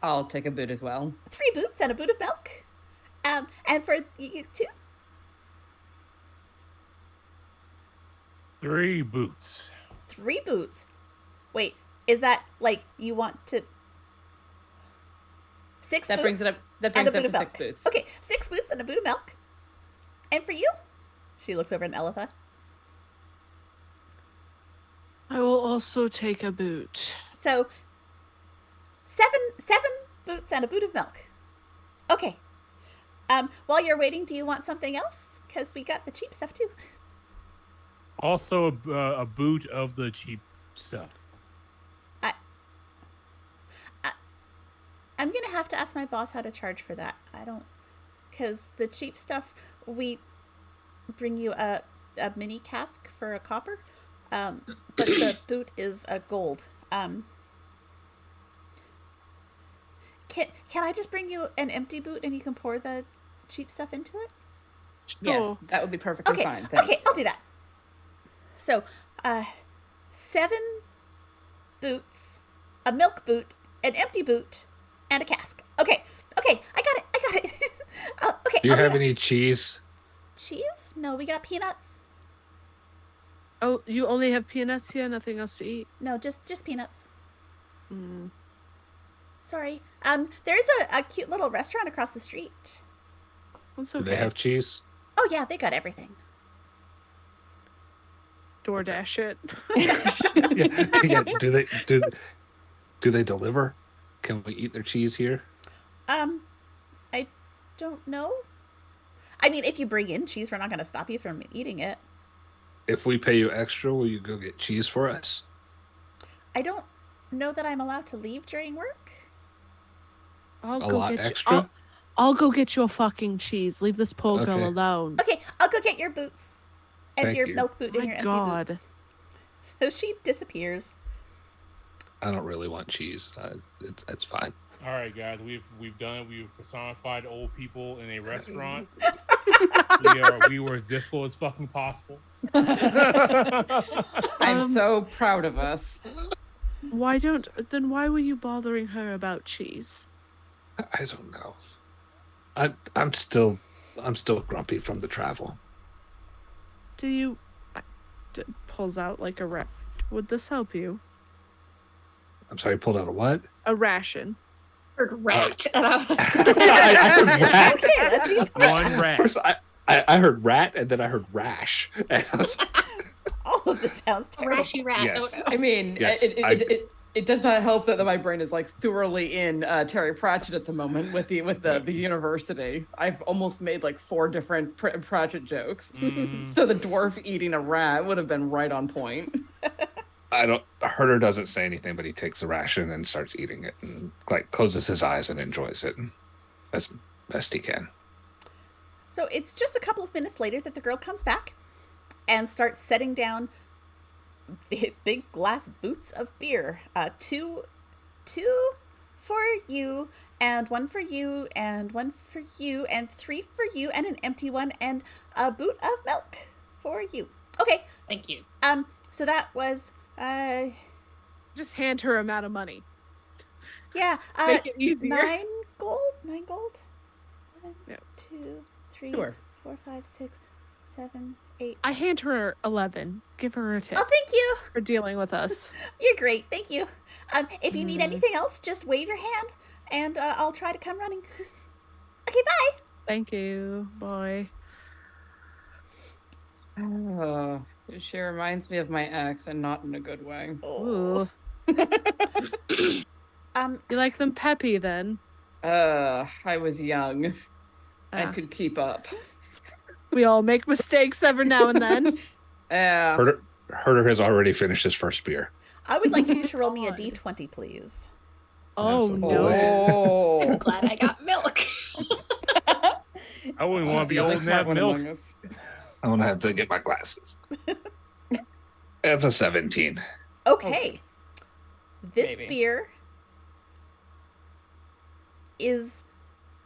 I'll take a boot as well. 3 boots and a boot of milk. And for you 2. 3 boots. 3 boots. Wait, is that like you want to 6 That boots? brings it up. That and brings a it boot up of to milk. 6 boots. Okay, 6 boots and a boot of milk. And for you? She looks over at Elitha. I will also take a boot. So 7 boots and a boot of milk. Okay. While you're waiting, do you want something else? Because we got the cheap stuff too. Also, a boot of the cheap stuff. I'm gonna have to ask my boss how to charge for that. I don't, because the cheap stuff, we bring you a mini cask for a copper, but the boot is a gold. Can I just bring you an empty boot and you can pour the cheap stuff into it? Yes, that would be perfectly fine. Thanks. Okay, I'll do that. So, 7 boots, a milk boot, an empty boot, and a cask. Okay, I got it. Okay. Do you have any cheese? Cheese? No, we got peanuts. Oh, you only have peanuts here? Nothing else to eat? No, just peanuts. Mm. Sorry. There is a cute little restaurant across the street. That's Do okay. they have cheese? Oh yeah, they got everything. DoorDash it. Yeah. Do they deliver? Can we eat their cheese here? I don't know. I mean, if you bring in cheese, we're not going to stop you from eating it. If we pay you extra, will you go get cheese for us? I don't know that I'm allowed to leave during work. I'll A go lot get extra? You. I'll go get your fucking cheese. Leave this poor girl Okay. alone. Okay, I'll go get your boots and Thank your you. milk boot and your My empty God. boot. So she disappears. I don't really want cheese. It's fine. All right, guys, we've done it. We've personified old people in a restaurant. we were as difficult as fucking possible. I'm so proud of us. Why were you bothering her about cheese? I don't know. I'm still grumpy from the travel. Pulls out like a rat. Would this help you? I'm sorry, pulled out a what? A ration. Heard rat, and I was I heard rat. Okay, let's eat One rat. First, I heard rat, and then I heard rash. And I was, All of this sounds terrible. rashy rat. Yes. Oh, I mean, Yes, it does not help that my brain is like thoroughly in Terry Pratchett at the moment with the university. I've almost made like 4 different Pratchett jokes. So the dwarf eating a rat would have been right on point. Herder doesn't say anything, but he takes the ration and starts eating it, and like closes his eyes and enjoys it as best he can. So it's just a couple of minutes later that the girl comes back and starts setting down the big glass boots of beer. Two for you, and 1 for you, and 1 for you, and 3 for you, and an empty one, and a boot of milk for you. Okay. thank you. So that was Just hand her amount of money. yeah, Make it easier. 9 gold. 1, Yep. 2, 3, Sure. 4, 5, 6, 7, 8. I hand her 11. Give her a tip Oh, thank you. for dealing with us. You're great. Thank you. If you need anything else, just wave your hand, and I'll try to come running. Okay, bye. Thank you. Bye. Oh, she reminds me of my ex, and not in a good way. Oh. Ooh. You like them peppy then? I was young. I Ah. could keep up. We all make mistakes every now and then. Yeah. Herder has already finished his first beer. I would like you to roll me a God. d20, please. Oh That's a no. Oh. I'm glad I got milk. I wouldn't want to be the only holding smart that one milk. among us. I'm gonna have to get my glasses. That's a 17. Okay. This Maybe. beer is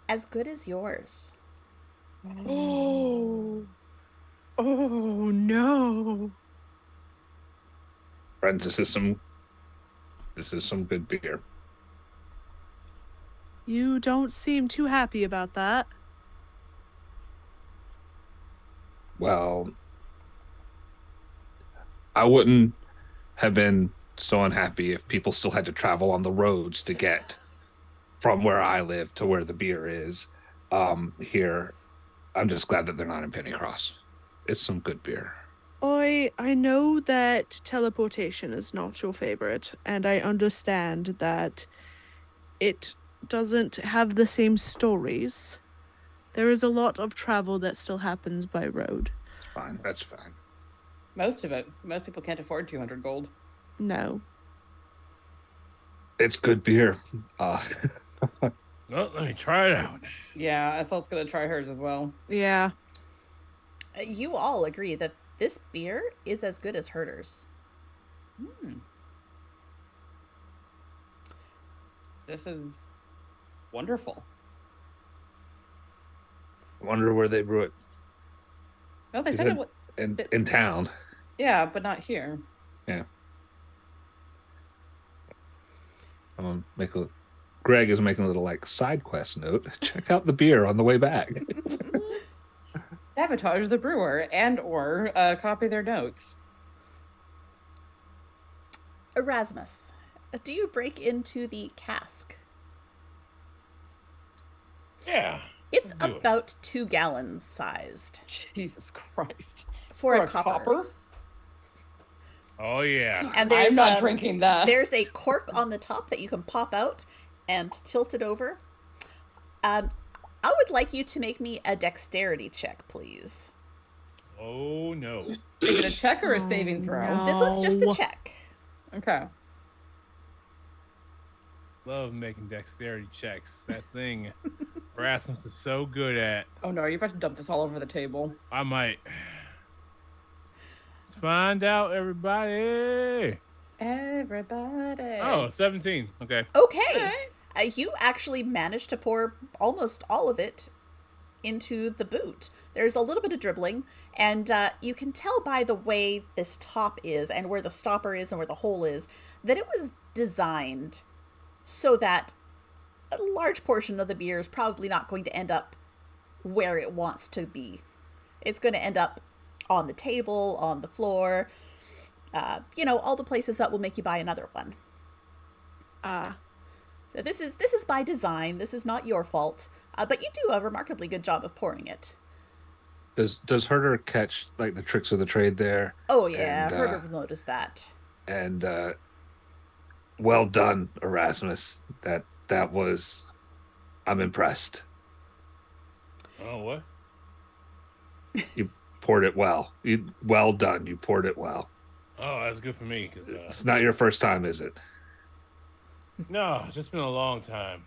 as good as yours. Oh. Oh no. Friends, this is some good beer. You don't seem too happy about that. Well, I wouldn't have been so unhappy if people still had to travel on the roads to get from where I live to where the beer is. Here, I'm just glad that they're not in Pennycross. It's some good beer. I know that teleportation is not your favorite, and I understand that it doesn't have the same stories. There is a lot of travel that still happens by road. It's fine. That's fine. Most of it. Most people can't afford 200 gold. No. It's good beer. Well, let me try it out. Yeah, Esalt's gonna try hers as well. Yeah. You all agree that this beer is as good as Herder's. This is wonderful. I wonder where they brew it. No, they Is said it- it. In town. Yeah, but not here. Yeah. Greg is making a little like side quest note. Check out the beer on the way back. Sabotage the brewer and/or copy their notes. Erasmus, do you break into the cask? Yeah. It's Let's do it. about 2 gallons sized Jesus Christ. for a copper. Oh yeah. And there's I'm not drinking that. There's a cork on the top that you can pop out and tilt it over. I would like you to make me a dexterity check, please. Oh no. Is it a check or a saving throw? no. This was just a Oh. check. Okay. Love making dexterity checks. That thing Erasmus is so good at. Oh no, you're about to dump this all over the table. I might. Let's find out, everybody. Everybody. Oh, 17. Okay. Okay. You actually managed to pour almost all of it into the boot. There's a little bit of dribbling, and you can tell by the way this top is and where the stopper is and where the hole is that it was designed so that a large portion of the beer is probably not going to end up where it wants to be. It's going to end up on the table, on the floor, all the places that will make you buy another one. Ah. So this is by design. This is not your fault, but you do a remarkably good job of pouring it. Does Herder catch like the tricks of the trade there? Oh yeah, And, Herder will notice that. And well done, Erasmus. That was. I'm impressed. Oh, what? You poured it well. Well done. You poured it well. Oh, that's good for me. Cause It's not your first time, is it? no, it's just been a long time.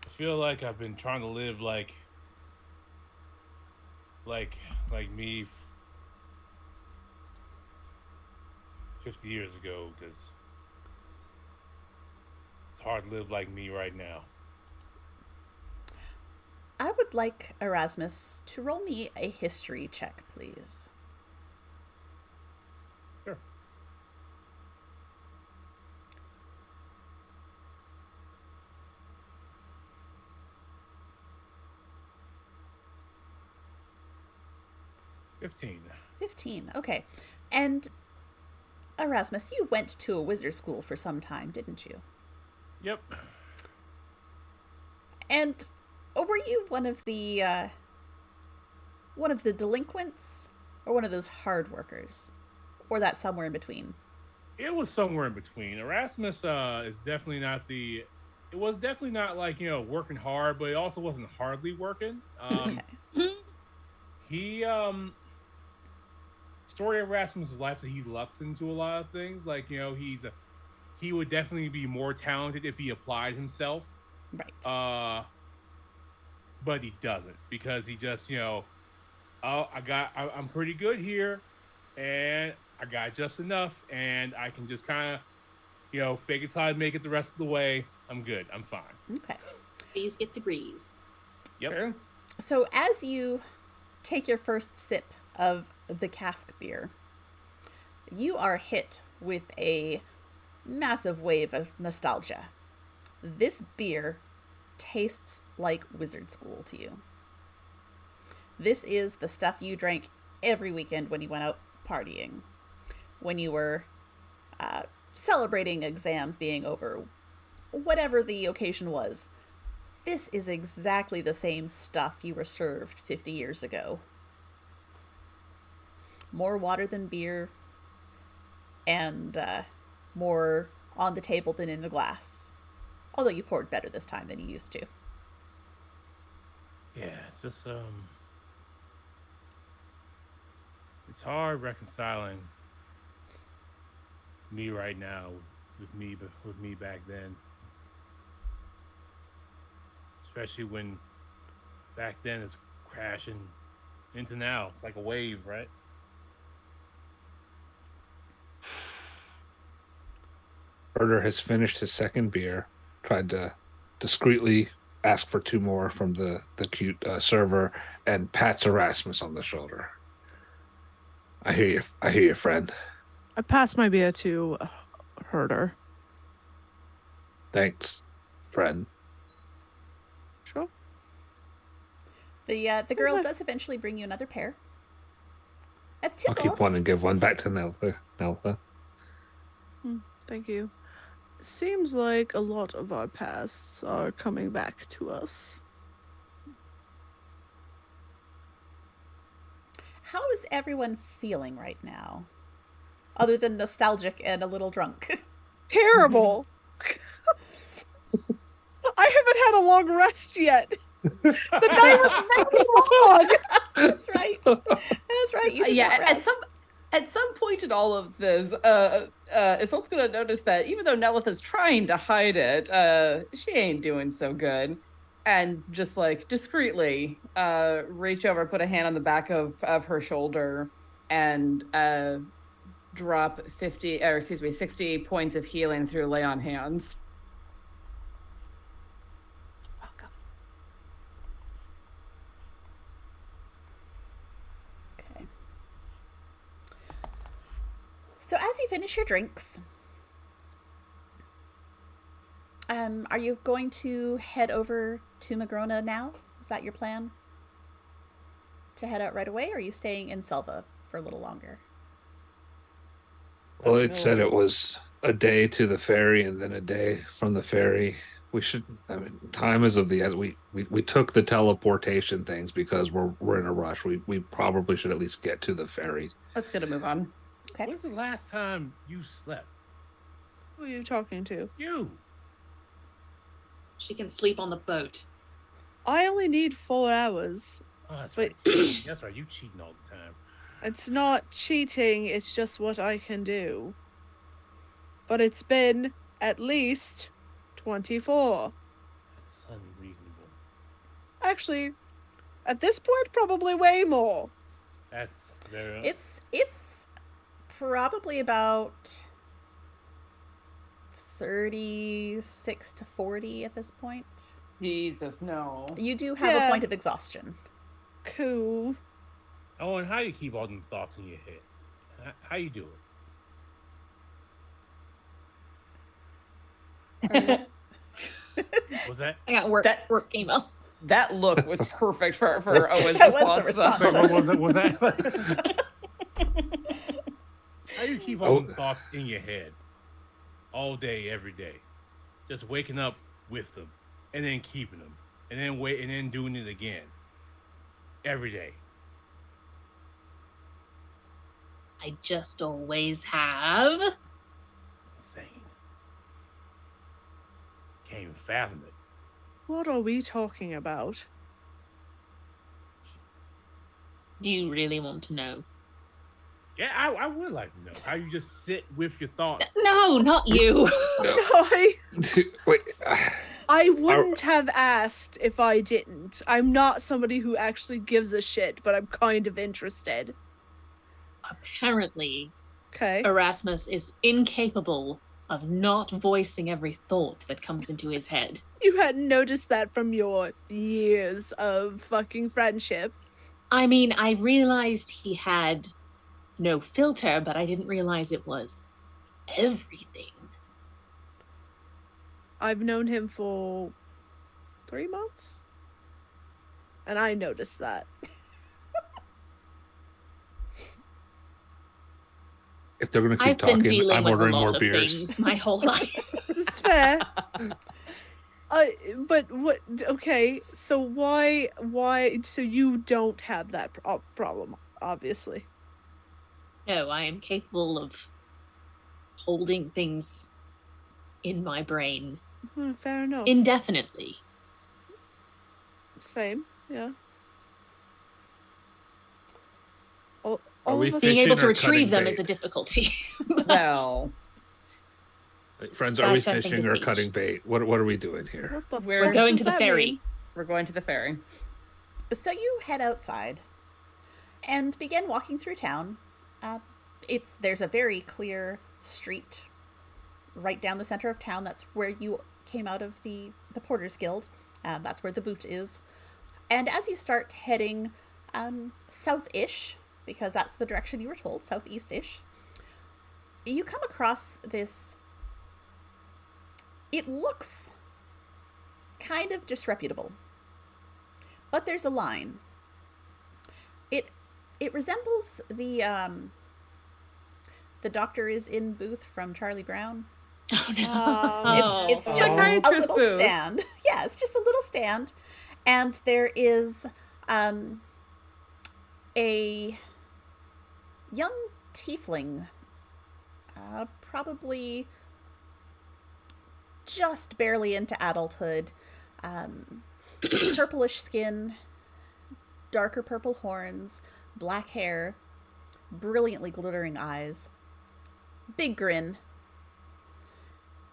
I feel like I've been trying to live like me 50 years ago, because it's hard to live like me right now. I would like Erasmus to roll me a history check, please. Sure. $15. 15. Okay. And Erasmus, you went to a wizard school for some time, didn't you? Yep. And Or were you one of the delinquents, or one of those hard workers, or that somewhere in between? It was somewhere in between. Erasmus is definitely not the. It was definitely not like working hard, but it also wasn't hardly working. Okay. He story of Erasmus' life that he lucks into a lot of things. Like he would definitely be more talented if he applied himself. Right. But he doesn't because he just oh I'm pretty good here, and I got just enough, and I can just kind of fake it till I make it the rest of the way. I'm good. I'm fine. Okay. These get degrees. Yep. True. So as you take your first sip of the cask beer, you are hit with a massive wave of nostalgia. This beer tastes like wizard school to you. This is the stuff you drank every weekend when you went out partying, when you were celebrating exams being over, whatever the occasion was. This is exactly the same stuff you were served 50 years ago. More water than beer, and more on the table than in the glass. Although you poured better this time than you used to. Yeah, it's just it's hard reconciling me right now with me back then. Especially when back then it's crashing into now. It's like a wave, right? Herder has finished his second beer, tried to discreetly ask for two more from the cute server, and pats Erasmus on the shoulder. I hear you, friend. I passed my beer to Herder. Thanks, friend. Sure. The girl like- does eventually bring you another pair. That's 2 I'll gold. keep one and give one back to Neltha. Thank you. Seems like a lot of our pasts are coming back to us. How is everyone feeling right now? Other than nostalgic and a little drunk. Terrible. I haven't had a long rest yet. The night was very long. That's right. That's right. You did Yeah, not rest. at some point in all of this, Isolde's gonna notice that even though Nelith is trying to hide it, she ain't doing so good. And just like discreetly reach over, put a hand on the back of her shoulder, and drop 60 points of healing through lay on hands. Welcome. Okay. So as you finish your drinks, are you going to head over to Magrona now? Is that your plan? To head out right away, or are you staying in Selva for a little longer? Well, it said it was a day to the ferry and then a day from the ferry. We should. I mean, time is of the essence. We took the teleportation things because we're in a rush. We probably should at least get to the ferry. Let's get a move on. Okay. When's the last time you slept? Who are you talking to? You. She can sleep on the boat. I only need 4 hours. Oh, that's But- right. That's right. You cheating all the time. It's not cheating, it's just what I can do. But it's been at least 24. That's unreasonable. Actually, at this point, probably way more. That's very. It's probably about 36 to 40 at this point. Jesus, no. You do have a Yeah. point of exhaustion. Cool. Oh, and how you keep all them thoughts in your head? How you do it? Was that? I got work That- work email. That look was perfect for Owen's That was the response. response. Wait, what was it? Was that? How you keep all them thoughts in your head all day, every day? Just waking up with them, and then keeping them, and then wait and then doing it again every day. I just always have. It's insane. Can't even fathom it. What are we talking about? Do you really want to know? Yeah, I would like to know how you just sit with your thoughts. No, not you. No. I Wait. I wouldn't have asked if I didn't. I'm not somebody who actually gives a shit, but I'm kind of interested. Apparently, Okay. Erasmus is incapable of not voicing every thought that comes into his head. You hadn't noticed that from your years of fucking friendship. I mean, I realized he had no filter, but I didn't realize it was everything. I've known him for 3 months. And I noticed that. If they're gonna keep I've been talking, dealing I'm with a ordering lot more of beers. things my whole life. It's fair. But what? Okay, so why? So you don't have that problem, obviously. No, I am capable of holding things in my brain Fair enough. indefinitely. Same, yeah. All we of us- Being Fishing able to or retrieve cutting them is bait? a difficulty. Well, Friends, are we That's, I think, fishing is or each. cutting bait? What are we doing here? What the We're fuck going does to the that ferry. mean? we're going to the ferry. So you head outside and begin walking through town. There's a very clear street right down the center of town. That's where you came out of the Porters Guild. That's where the boot is. And as you start heading south-ish, because that's the direction you were told, southeast-ish, you come across this. It looks kind of disreputable, but there's a line. It resembles the Doctor is in booth from Charlie Brown. Oh no. Oh. It's just a Psychiatrist little booth. stand. Yeah, it's just a little stand, and there is a young tiefling, probably just barely into adulthood, purplish skin, darker purple horns, black hair, brilliantly glittering eyes, big grin,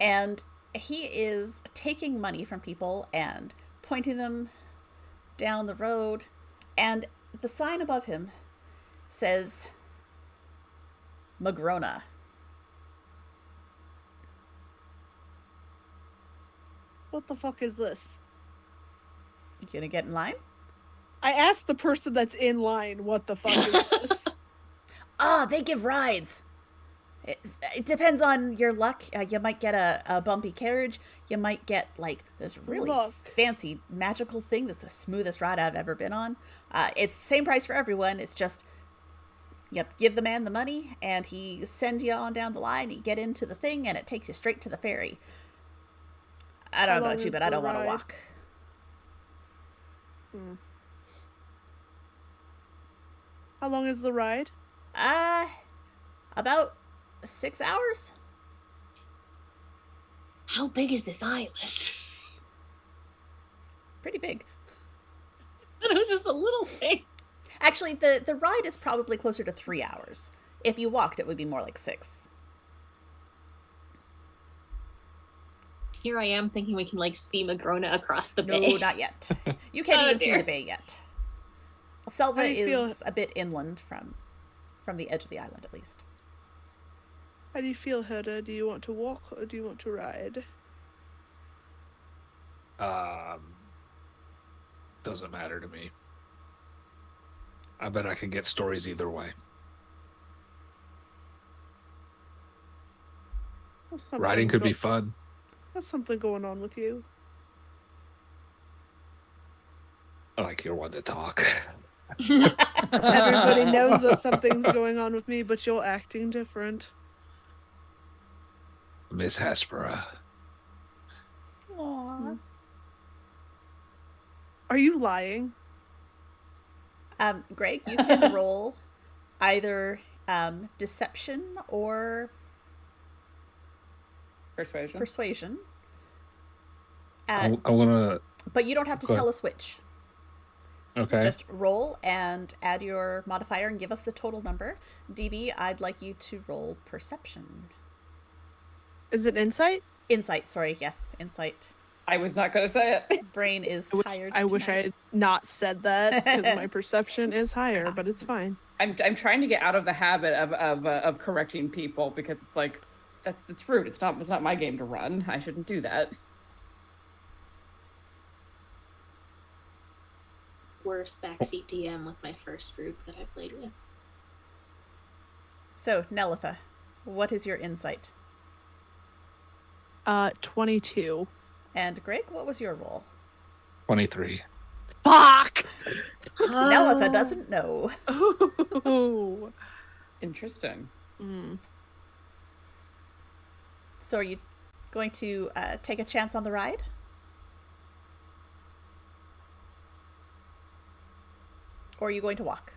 and he is taking money from people and pointing them down the road, and the sign above him says Magrona. What the fuck is this? You gonna get in line? I asked the person that's in line, what the fuck is this? They give rides. It depends on your luck. You might get a bumpy carriage. You might get like this really Look. fancy magical thing that's the smoothest ride I've ever been on. It's the same price for everyone. It's just, yep, give the man the money and he sends you on down the line. You get into the thing and it takes you straight to the ferry. I don't How know long about you, is but I the don't want to ride? walk. How long is the ride? About 6 hours. How big is this island? Pretty big. And it was just a little thing. Actually, the ride is probably closer to 3 hours. If you walked, it would be more like 6. Here I am thinking we can like see Magrona across the No, bay. not yet. You can't Oh, even see dear. the bay yet. Selva How do you feel- is a bit inland from the edge of the island, at least. How do you feel, Herda? Do you want to walk or do you want to ride? Doesn't matter to me. I bet I can get stories either way. That's something Riding could be fun. That's something going on with you. I like you're one to talk. Everybody knows that something's going on with me, but you're acting different. Miss Hespera. Aww. Are you lying? Greg, you can roll either deception or Persuasion. I want to. But you don't have to Go tell ahead. us which. Okay. Just roll and add your modifier and give us the total number. DB, I'd like you to roll perception. Is it insight? Insight, sorry, yes, insight. I was not going to say it. Brain is tired. I wish I tonight. had not said that because my perception is higher, but it's fine. I'm trying to get out of the habit of correcting people because it's like that's rude. It's not my game to run. I shouldn't do that. Worst backseat DM with my first group that I played with. So, Nelitha, what is your insight? 22. And Greg, what was your roll? 23. Fuck! Nelitha doesn't know. Ooh. Interesting. So are you going to take a chance on the ride? Or are you going to walk?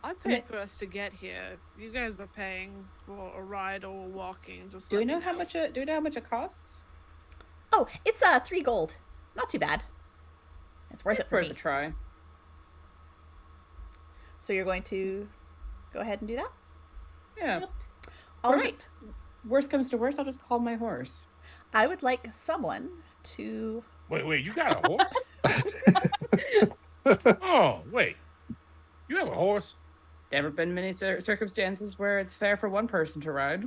I paid for us to get here. You guys are paying for a ride or walking. Just Do we let me know how much it costs? Oh, it's 3 gold. Not too bad. It's worth it for Worth me. a try. So you're going to go ahead and do that? Yeah. Yep. All Worst- right. Worst comes to worst, I'll just call my horse. I would like someone to... Wait, you got a horse? Oh, wait. You have a horse? Never been many circumstances where it's fair for one person to ride.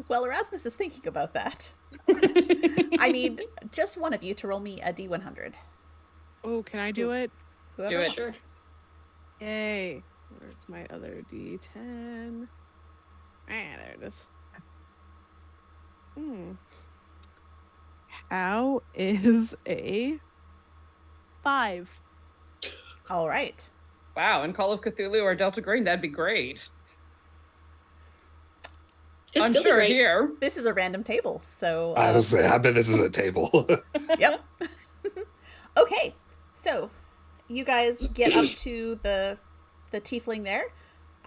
Well, Erasmus is thinking about that. I need just one of you to roll me a D100. Oh, can I do it? Whoever Do it. wants. Sure. Yay. Where's my other D10? There it is. How is a 5? All right. Wow, in Call of Cthulhu or Delta Green, that'd be great. Could still be Unsure great. here. This is a random table, so... I was saying, I bet this is a table. Yep. Okay, so you guys get up to the tiefling there.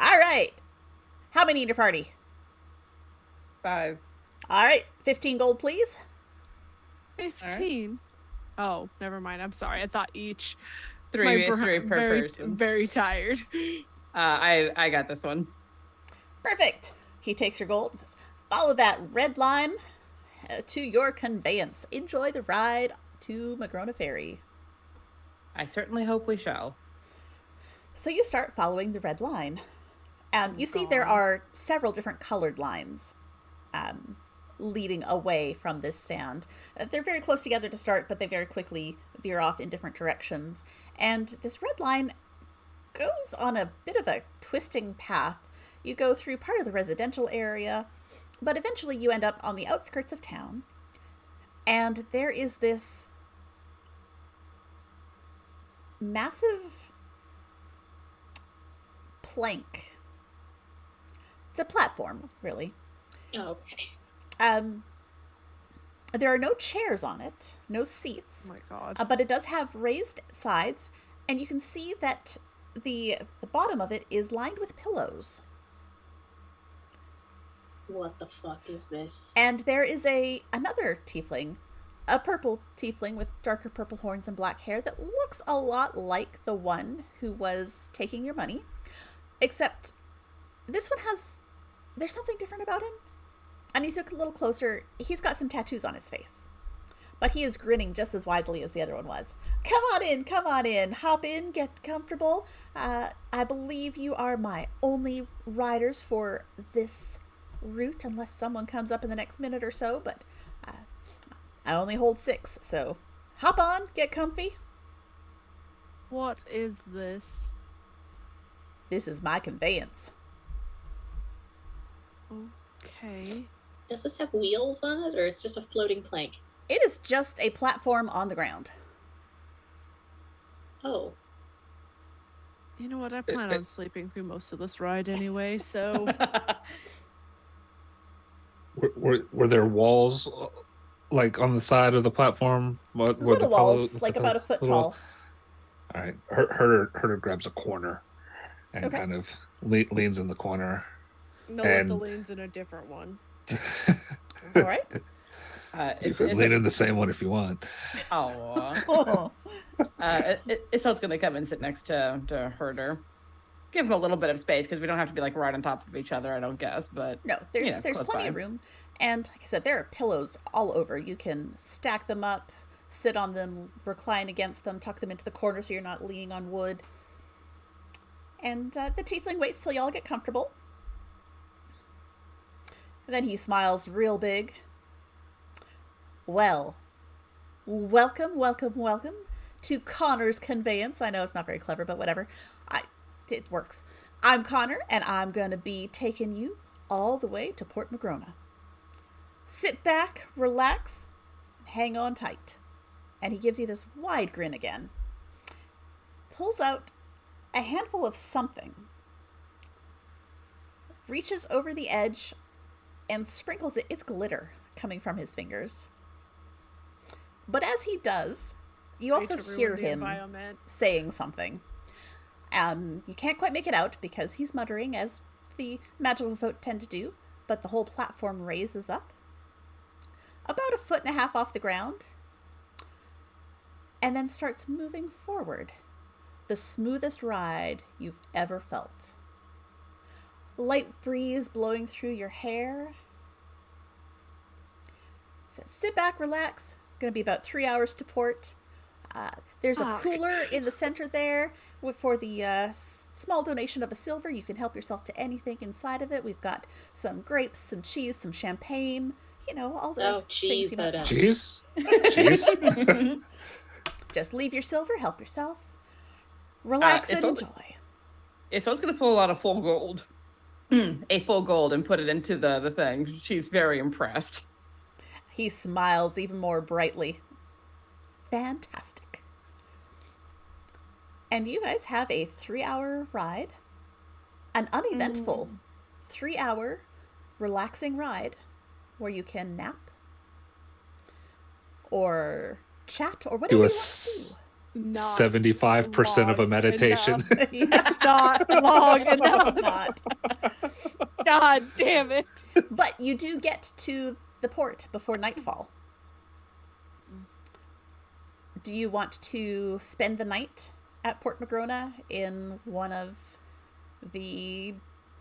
All right. How many in your party? 5. All right, 15 gold, please. 15? Oh, never mind. I'm sorry. I thought each. 3 per very, person. Very tired. I got this one. Perfect. He takes your gold and says, follow that red line to your conveyance. Enjoy the ride to Magrona Ferry. I certainly hope we shall. So you start following the red line. You see there God. are several different colored lines leading away from this stand. They're very close together to start, but they very quickly veer off in different directions. And this red line goes on a bit of a twisting path. You go through part of the residential area, but eventually you end up on the outskirts of town. And there is this massive plank. It's a platform, really. Oh, okay. There are no chairs on it, no seats, Oh my god. but it does have raised sides, and you can see that the bottom of it is lined with pillows. What the fuck is this? And there is another tiefling, a purple tiefling with darker purple horns and black hair that looks a lot like the one who was taking your money, except this one there's something different about him. And he's a little closer. He's got some tattoos on his face, but he is grinning just as widely as the other one was. Come on in, hop in, get comfortable. I believe you are my only riders for this route, unless someone comes up in the next minute or so, but I only hold 6, so hop on, get comfy. What is this? This is my conveyance. Okay. Does this have wheels on it, or it's just a floating plank? It is just a platform on the ground. Oh. You know what? I plan on sleeping through most of this ride anyway, so Were there walls like on the side of the platform? What were Little walls, like about a foot tall. All right, Herder grabs a corner and Okay. kind of leans in the corner. Nolitha leans in a different one. All right. You could lean in the same one if you want. Oh. Isel's going to come and sit next to Herder. Give him a little bit of space because we don't have to be like right on top of each other, I don't guess. But No, there's close plenty by. of room. And like I said, there are pillows all over. You can stack them up, sit on them, recline against them, tuck them into the corner so you're not leaning on wood. And the tiefling waits till y'all get comfortable. And then he smiles real big. Well, welcome to Connor's Conveyance. I know it's not very clever, but whatever. It works. I'm Connor, and I'm going to be taking you all the way to Port Magrona. Sit back, relax, and hang on tight. And he gives you this wide grin again. Pulls out a handful of something. Reaches over the edge and sprinkles it. It's glitter coming from his fingers. But as he does, you also hear him saying something. You can't quite make it out because he's muttering, as the magical folk tend to do, but the whole platform raises up about 1.5 feet off the ground and then starts moving forward. The smoothest ride you've ever felt. Light breeze blowing through your hair. So sit back, relax. It's going to be about 3 hours to port. There's a cooler in the center there for the small donation of a silver. You can help yourself to anything inside of it. We've got some grapes, some cheese, some champagne. You know, all the cheese. Cheese? Cheese? Just leave your silver, help yourself. Relax and enjoy. Isol's going to pull out a full gold. A full gold and put it into the thing. She's very impressed. He smiles even more brightly. Fantastic. And you guys have a 3-hour ride. An uneventful 3-hour relaxing ride where you can nap or chat or whatever you want to do. 75% of a meditation. Not long enough. Not. God damn it. But you do get to the port before nightfall. Do you want to spend the night at Port Magrona in one of the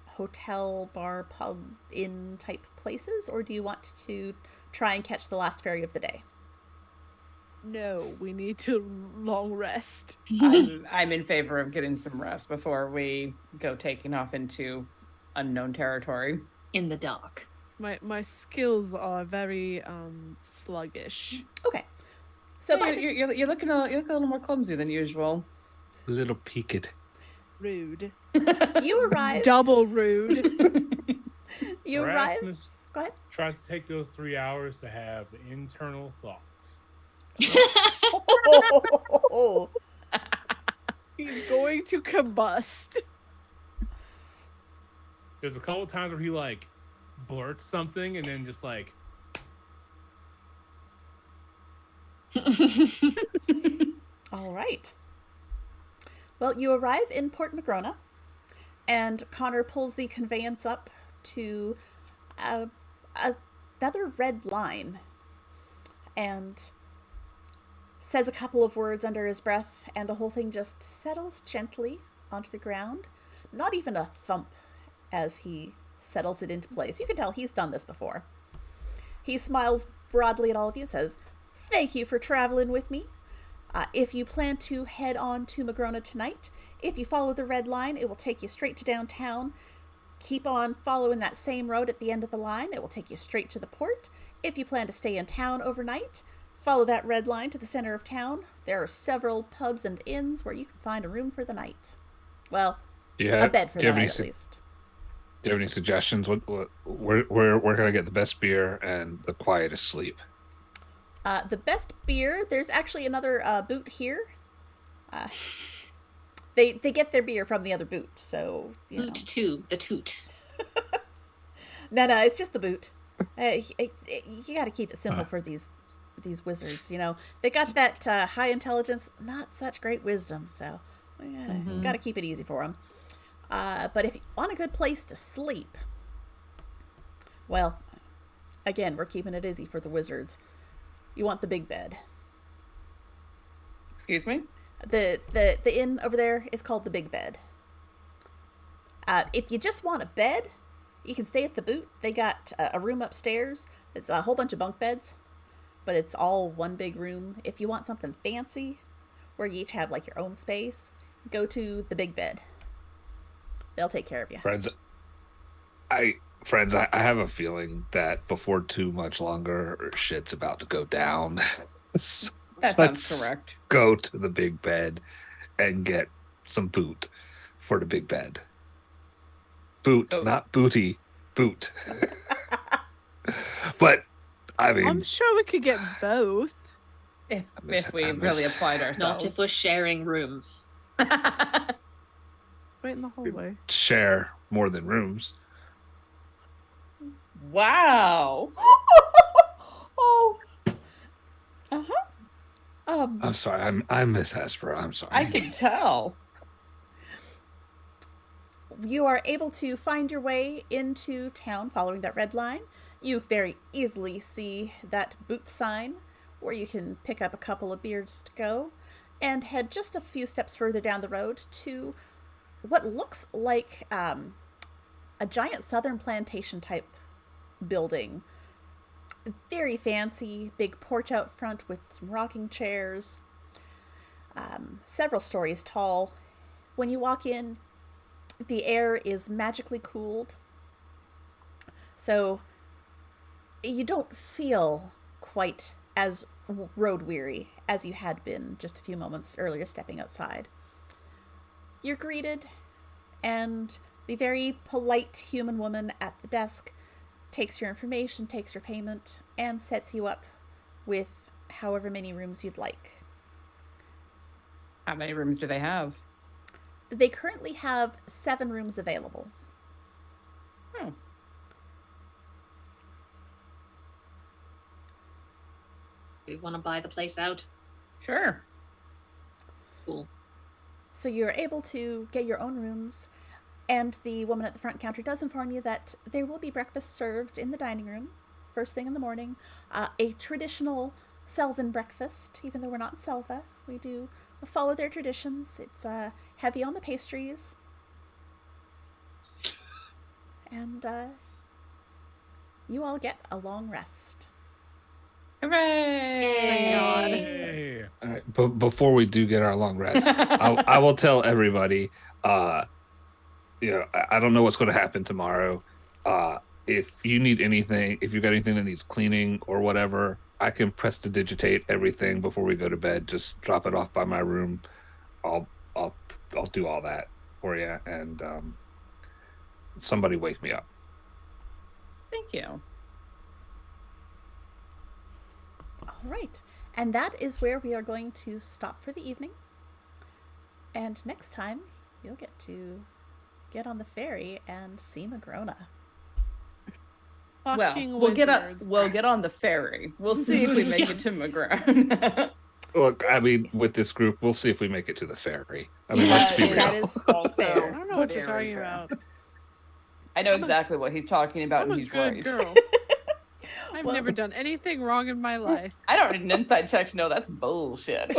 hotel, bar, pub, inn type places, or do you want to try and catch the last ferry of the day? No, we need to long rest. I'm in favor of getting some rest before we go taking off into unknown territory. In the dark. My skills are very sluggish. Okay. So you're looking a little more clumsy than usual. A little peaked. Rude. You arrive. Double rude. You arrive. Erasmus Go ahead. tries to take those 3 hours to have internal thoughts. He's going to combust. There's a couple times where he like blurts something and then just like All right. Well, you arrive in Port Magrona, and Connor pulls the conveyance up to another red line and says a couple of words under his breath, and the whole thing just settles gently onto the ground. Not even a thump as he settles it into place. You can tell he's done this before. He smiles broadly at all of you and says, "Thank you for traveling with me. If you plan to head on to Magrona tonight, if you follow the red line, it will take you straight to downtown. Keep on following that same road at the end of the line. It will take you straight to the port. If you plan to stay in town overnight, follow that red line to the center of town. There are several pubs and inns where you can find a room for the night. Well, a bed for the night at least." Do you have any suggestions? Where can I get the best beer and the quietest sleep? The best beer, there's actually another boot here. They get their beer from the other boot, so you know. Boot too, the toot. No, it's just the boot. You got to keep it simple for these wizards. You know, they got that high intelligence, not such great wisdom, so we got to keep it easy for them. But if you want a good place to sleep, well, again, we're keeping it easy for the wizards. You want the big bed. Excuse me? The inn over there is called the Big Bed. If you just want a bed, you can stay at the boot. They got a room upstairs. It's a whole bunch of bunk beds, but it's all one big room. If you want something fancy, where you each have like your own space, go to the Big Bed. They'll take care of you. Friends, I have a feeling that before too much longer, shit's about to go down. That sounds correct. Go to the Big Bed and get some boot for the Big Bed. Boot, not booty, boot. But I mean, I'm sure we could get both. If we really applied ourselves. Not if we're sharing rooms. Wait in the hallway. share more than rooms. Wow. Oh. I'm sorry. I'm Miss Esper. I'm sorry. I can tell. You are able to find your way into town following that red line. You very easily see that boot sign where you can pick up a couple of beers to go and head just a few steps further down the road to what looks like a giant southern plantation type building. Very fancy, big porch out front with some rocking chairs, several stories tall. When you walk in, the air is magically cooled, so you don't feel quite as road weary as you had been just a few moments earlier stepping outside. You're greeted, and the very polite human woman at the desk takes your information, takes your payment, and sets you up with however many rooms you'd like. How many rooms do they have? They currently have 7 rooms available. We want to buy the place out. Sure. Cool. So you're able to get your own rooms, and the woman at the front counter does inform you that there will be breakfast served in the dining room first thing in the morning. A traditional Selvan breakfast, even though we're not in Selva. We do follow their traditions. It's heavy on the pastries. And you all get a long rest. Hooray! Hey. All right, but before we do get our long rest, I will tell everybody. I don't know what's going to happen tomorrow. If you need anything, if you got anything that needs cleaning or whatever, I can prestidigitate everything before we go to bed. Just drop it off by my room. I'll do all that for you, and somebody wake me up. Thank you. All right. And that is where we are going to stop for the evening. And next time, you'll get to get on the ferry and see Magrona. Fucking We'll get on the ferry. We'll see if we make it to Magrone. Look, I mean, with this group, we'll see if we make it to the ferry. I mean, let's be real. That is fair. I don't know what you're talking about. I know exactly what he's talking about, I'm and a he's good right. girl. I've never done anything wrong in my life. I don't need an inside check to know that's bullshit.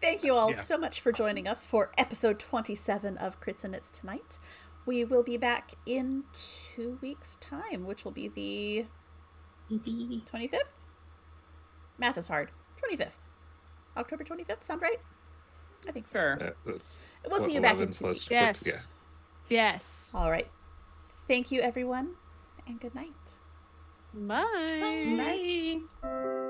Thank you all so much for joining us for episode 27 of Crits and Nits tonight. We will be back in 2 weeks' time, which will be the 25th? Math is hard. 25th. October 25th, sound right? I think so. Sure. We'll see you back in 2 weeks. Yes. Yes. All right. Thank you, everyone, and good night. Bye. Bye.